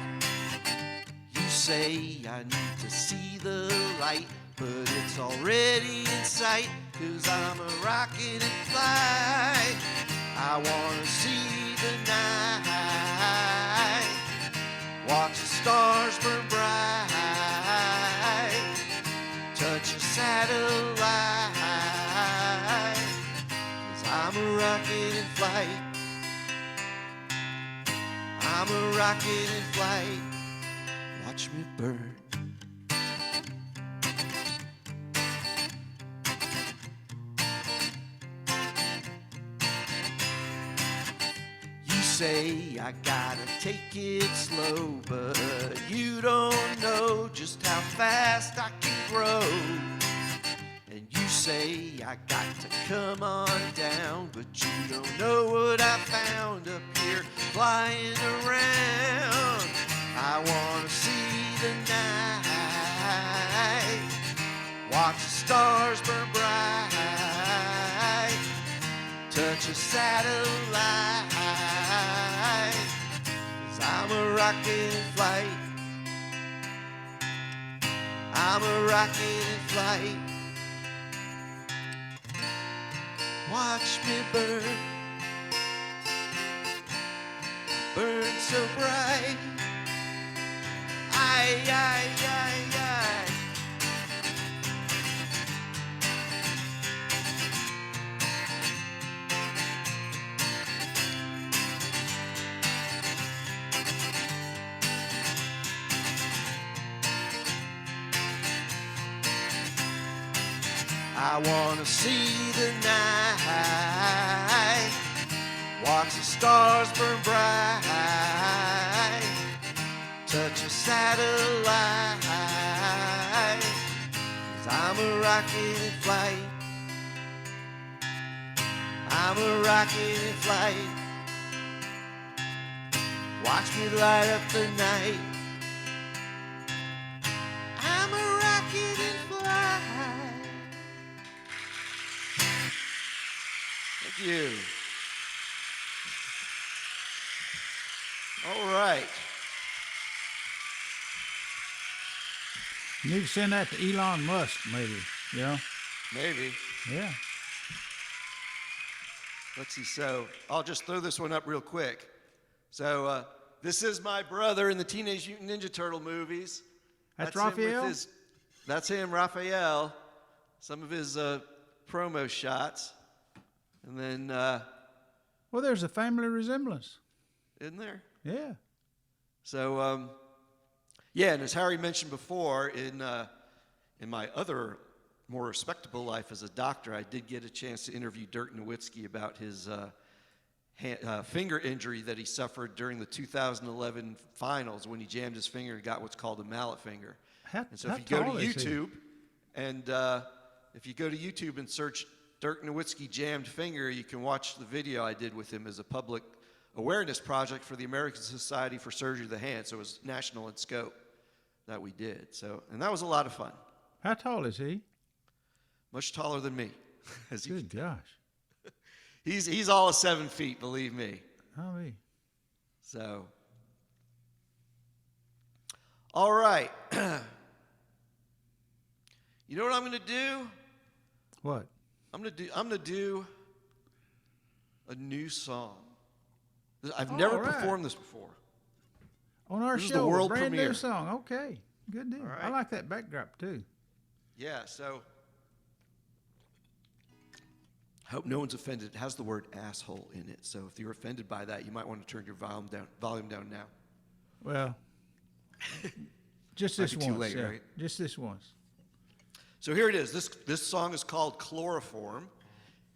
You say I need to see the light, but it's already in sight, 'cause I'm a rocket in flight. I wanna see the night, watch the stars burn bright, touch a satellite. I'm a rocket in flight. I'm a rocket in flight. Watch me burn. You say I gotta take it slow, but you don't know just how fast I can grow. And you say I got to come on down, but you don't know what I found up here flying around. I wanna see the night, watch the stars burn bright, touch a satellite, 'cause I'm a rocket in flight. I'm a rocket in flight. Watch me burn, burn so bright. Aye, aye, aye, aye. I wanna see the night, watch the stars burn bright, touch a satellite, 'cause I'm a rocket in flight. I'm a rocket in flight. Watch me light up the night. I'm a rocket in flight. Thank you. All right. You need to send that to Elon Musk, maybe. You know? Maybe. Yeah. Let's see. So I'll just throw this one up real quick. So this is my brother in the Teenage Mutant Ninja Turtle movies. That's him with Raphael? That's him, Raphael. Some of his promo shots. And then, Well, there's a family resemblance. isn't there? Yeah. So, yeah, and as Harry mentioned before, in my other more respectable life as a doctor, I did get a chance to interview Dirk Nowitzki about his finger injury that he suffered during the 2011 finals when he jammed his finger and got what's called a mallet finger. And so if you go to YouTube and search Dirk Nowitzki jammed finger, you can watch the video I did with him as a public awareness project for the American Society for Surgery of the Hand. So it was national in scope that we did. So, and that was a lot of fun. How tall is he? Much taller than me. As you Good gosh. He's all of 7 feet, believe me. Oh, me. So, all right. You know what I'm going to do? What? I'm going to do a new song. I've All never right. performed this before. On our This is show, the world a brand premiere. new song. Okay. Good deal. All right. I like that backdrop, too. Yeah, so I hope no one's offended. It has the word asshole in it. So if you're offended by that, you might want to turn your volume down now. Well, just Might this be once. too late, yeah. right? Just this once. So here it is. This song is called Chloroform.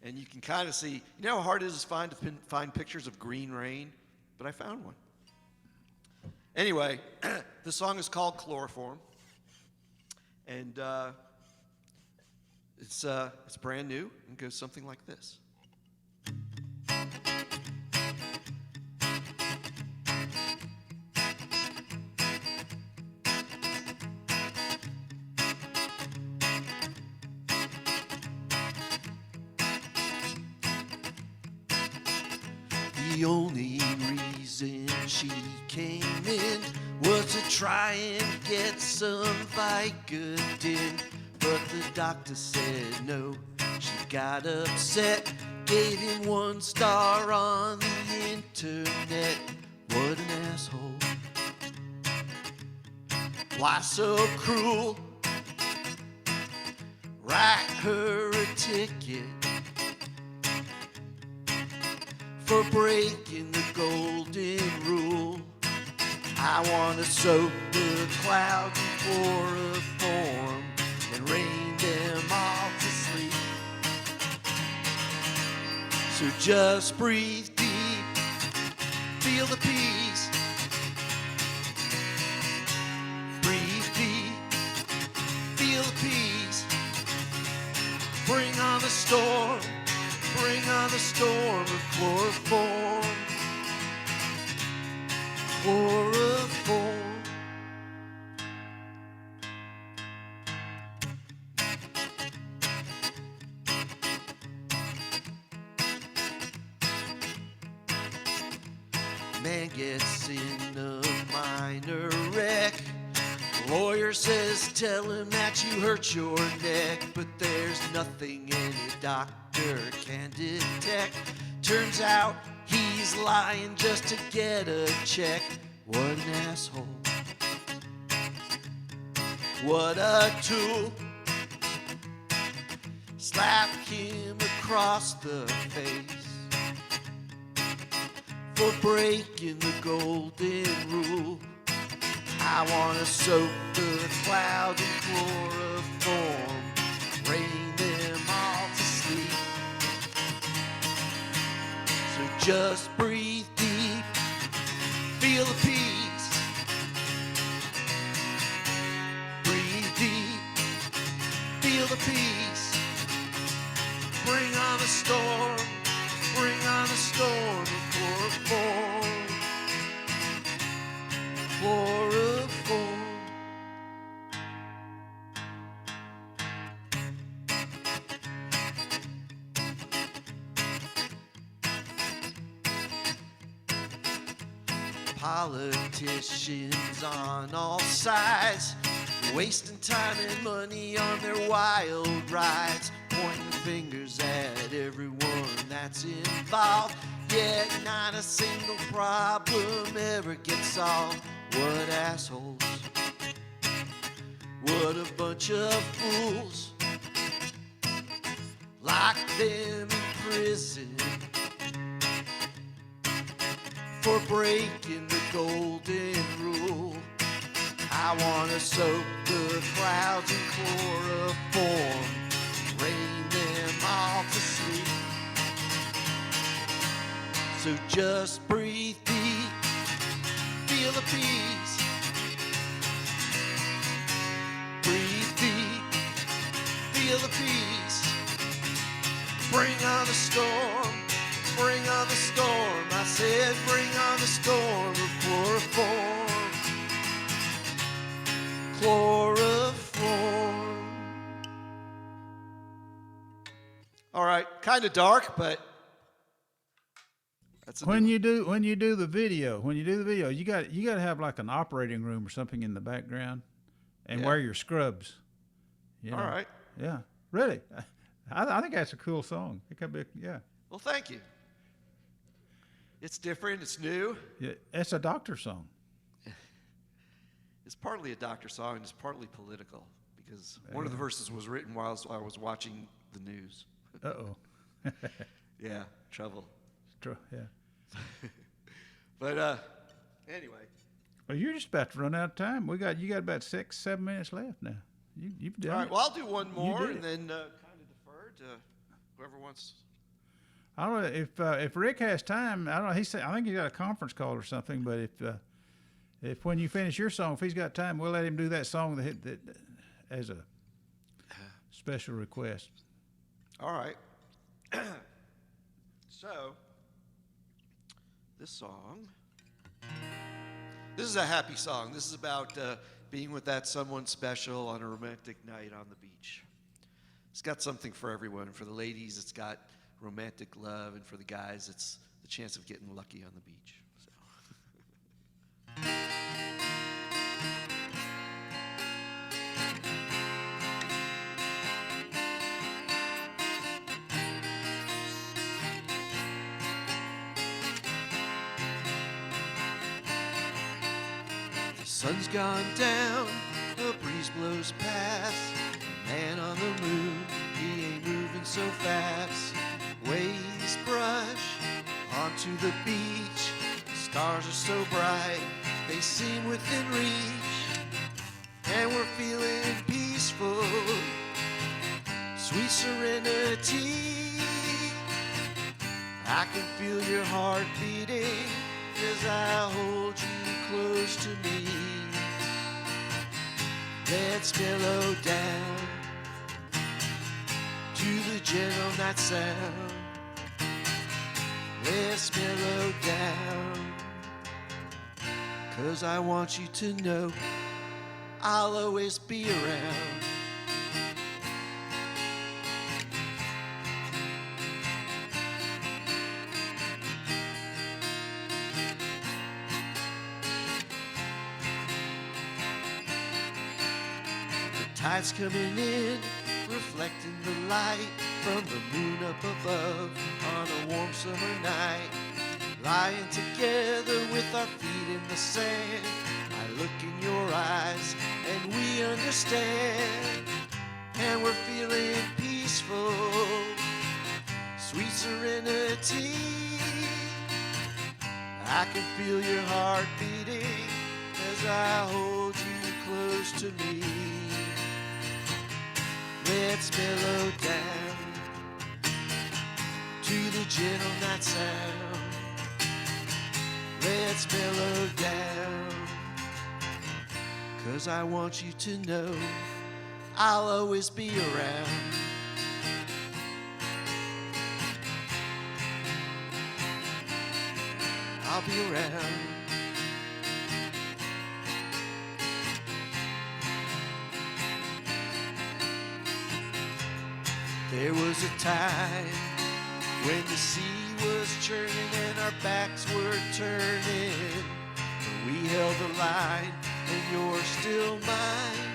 And you can kind of see, you know how hard it is to find pictures of green rain? But I found one. Anyway, the song is called Chloroform. And it's brand new and goes something like this. The only reason she came in was to try and get some Vicodin, but the doctor said no. She got upset, gave him 1 star on the internet. What an asshole. Why so cruel? Write her a ticket for breaking the golden rule. I want to soak the clouds in chloroform and rain them all to sleep. So just breathe deep, feel the peace. Breathe deep, feel the peace. Bring on the storm. Bring on the storm of chloroform. Chloroform. Man gets in a minor wreck. Lawyer says tell him that you hurt your neck, but there's nothing any doctor can detect. Turns out he's lying just to get a check. What an asshole. What a tool. Slap him across the face for breaking the golden rule. I wanna soak the clouds in chloroform, rain them just breathe deep, feel the peace. Breathe deep, feel the peace. Bring on the storm, bring on the storm of chloroform. Chloroform. Politicians on all sides, wasting time and money on their wild rides, pointing fingers at everyone that's involved, yet not a single problem ever gets solved. What assholes, what a bunch of fools, lock them in prison for breaking the golden rule. I wanna soak the clouds in chloroform, rain them all to sleep. So just breathe deep, feel the peace. Breathe deep, feel the peace. Bring on the storm, bring on the storm. I said bring on the storm of chloroform. Chloroform. All right, kind of dark, but that's When you do the video, you got to have like an operating room or something in the background, and Yeah. wear your scrubs. You know? all right. Yeah, really. I think that's a cool song. It could be, yeah. Well, thank you. It's different. It's new. Yeah, it's a doctor song. It's partly a doctor song, and it's partly political because one of the verses was written while I was watching the news. Uh-oh. Yeah, trouble. Yeah. But anyway, Well, you're just about to run out of time. You got about 6-7 minutes left now. You've done all right. it. Well, I'll do one more, did and it. then kind of defer to whoever wants. I don't know if Rick has time. I don't know. I think he got a conference call or something. But if when you finish your song, if he's got time, we'll let him do that song that as a special request. All right. So, this song, this is a happy song. This is about being with that someone special on a romantic night on the beach. It's got something for everyone. For the ladies, it's got romantic love, and for the guys, it's the chance of getting lucky on the beach. So. The sun's gone down, a breeze blows past. Man on the moon, he ain't moving so fast. Waves brush onto the beach. Stars are so bright, they seem within reach. And we're feeling peaceful, sweet serenity. I can feel your heart beating as I hold you close to me. Let's mellow down to the gentle night sound. Let's mellow down, 'cause I want you to know I'll always be around. The tide's coming in, reflecting the light from the moon up above on a warm summer night. Lying together with our feet in the sand, I look in your eyes and we understand. And we're feeling peaceful, sweet serenity. I can feel your heart beating as I hold you close to me. Let's mellow down to the gentle night sound. let's mellow down. 'Cause I want you to know I'll always be around. I'll be around. There was a time when the sea was churning and our backs were turning, but we held the line and you're still mine.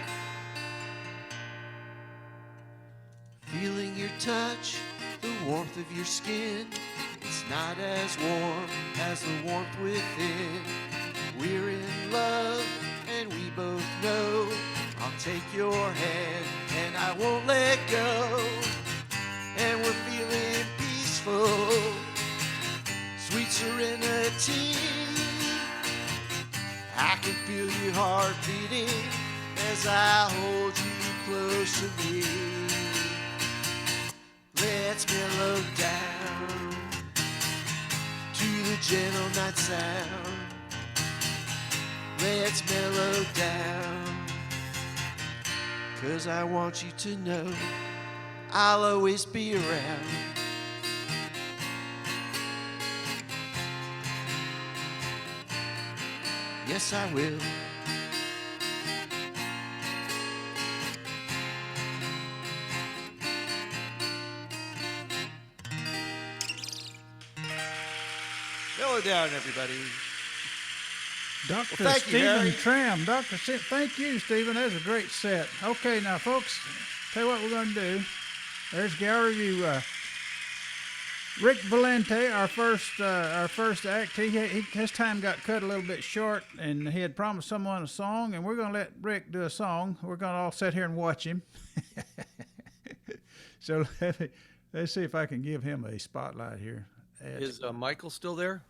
Feeling your touch, the warmth of your skin, it's not as warm as the warmth within. We're in love and we both know I'll take your hand and I won't let go. And we're feeling peaceful, sweet serenity. I can feel your heart beating as I hold you close to me. Let's mellow down to the gentle night sound. Let's mellow down, 'cause I want you to know I'll always be around. Yes, I will. Mellow down, everybody. Dr. Thank you, Stephen Harry. Tram. Thank you, Stephen. That was a great set. Okay, now, folks, tell you what we're going to do. There's gallery review. Rick Valente, our first act, his time got cut a little bit short, and he had promised someone a song, and we're going to let Rick do a song. We're going to all sit here and watch him. So let's see if I can give him a spotlight here. Is Michael still there?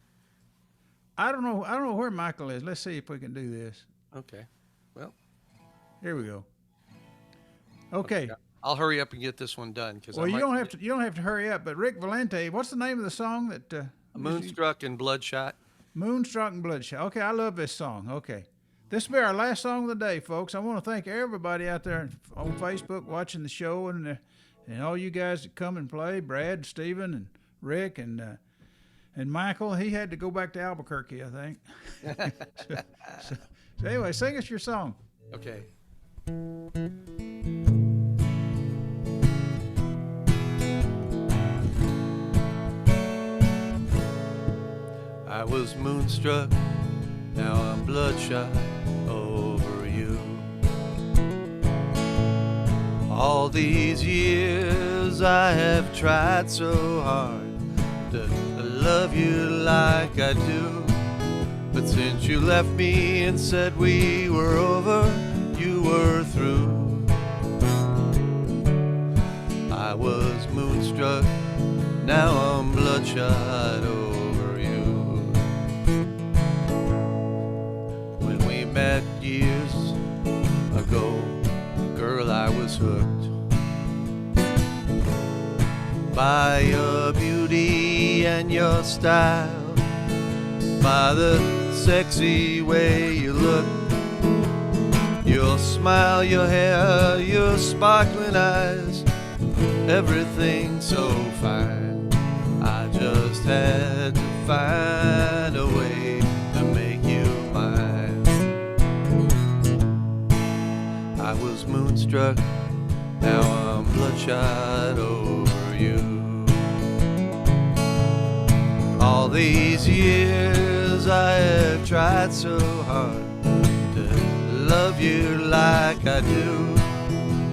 I don't know where Michael is. Let's see if we can do this. Okay. Well, Here we go. Okay. I'll hurry up and get this one done because Well, you don't have to hurry up. But Rick Valente, what's the name of the song that? Moonstruck and Bloodshot. Moonstruck and Bloodshot. Okay, I love this song. Okay, this will be our last song of the day, folks. I want to thank everybody out there on Facebook watching the show and all you guys that come and play. Brad, Stephen, and Rick, and Michael. He had to go back to Albuquerque, I think. so anyway, sing us your song. Okay. I was moonstruck, now I'm bloodshot over you. All these years I have tried so hard to love you like I do, but since you left me and said we were over, you were through. I was moonstruck, now I'm bloodshot over you. When we met years ago, girl, I was hooked by your beauty and your style, by the sexy way you look, your smile, your hair, your sparkling eyes, everything so fine. I just had to find a way to make you mine. I was moonstruck, now I'm bloodshot over you. All these years I have tried so hard to love you like I do,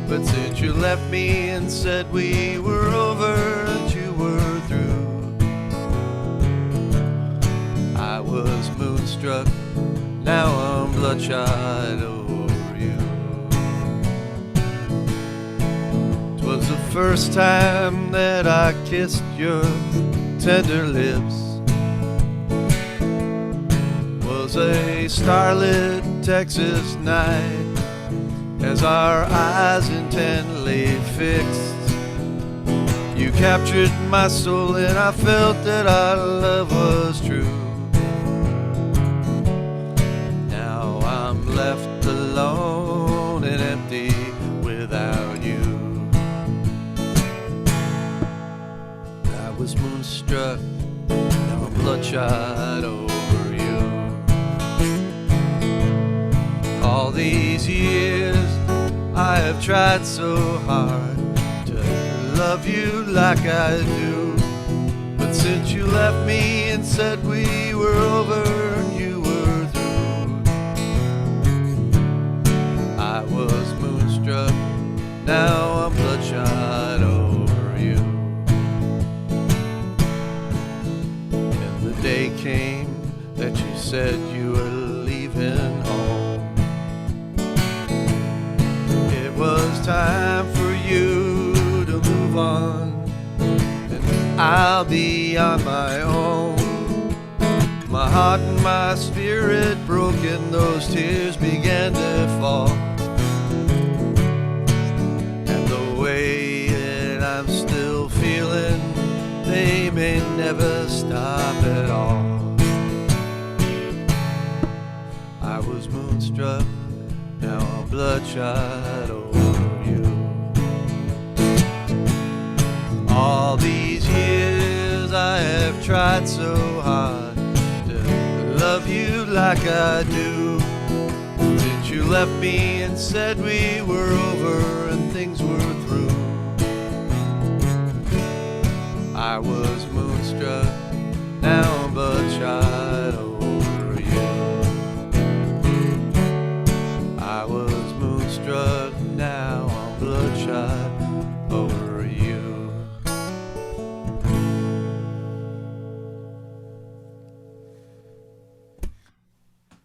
but since you left me and said we were over and you were through, I was moonstruck, now I'm bloodshot over you. 'Twas the first time that I kissed your tender lips. Was a starlit Texas night as our eyes intently fixed. You captured my soul and I felt that our love was true. bloodshot over you. All these years I have tried so hard to love you like I do, but since you left me and said we were over and you were through, I was moonstruck, now I'm bloodshot over you. And the day came that you said you were leaving home. It was time for you to move on, and I'll be on my own. My heart and my spirit broke and those tears began to fall. And the way that I'm still feeling, they may never stop at all. I was moonstruck, now I'm bloodshot over you. All these years I have tried so hard to love you like I do, since you left me and said we were over and things were through. I was moonstruck, now I'm bloodshot over you. I was moonstruck, now I'm bloodshot over you.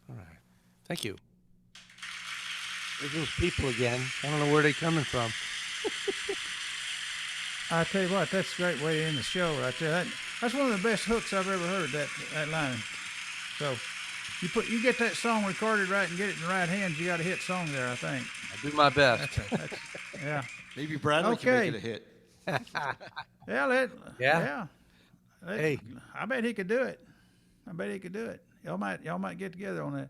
All right. Thank you. There's those people again. I don't know where they're coming from. I tell you what, that's a great way to end the show right there. That's one of the best hooks I've ever heard. That line. So you get that song recorded right and get it in the right hands. You got a hit song there, I think. I'll do my best. Yeah. Maybe Bradley can make it a hit. Yeah. Hey. I bet he could do it. Y'all might get together on that.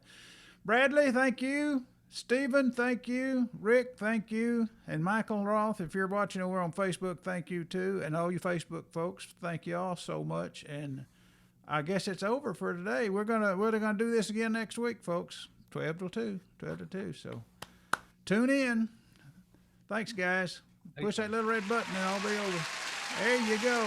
Bradley, thank you. Stephen, thank you. Rick, thank you. And Michael Roth, if you're watching over on Facebook, thank you too. And all you Facebook folks, thank you all so much. And I guess it's over for today. We're gonna do this again next week, folks. 12 to 2. So tune in. Thanks, guys. Push that little red button and I'll be over. There you go.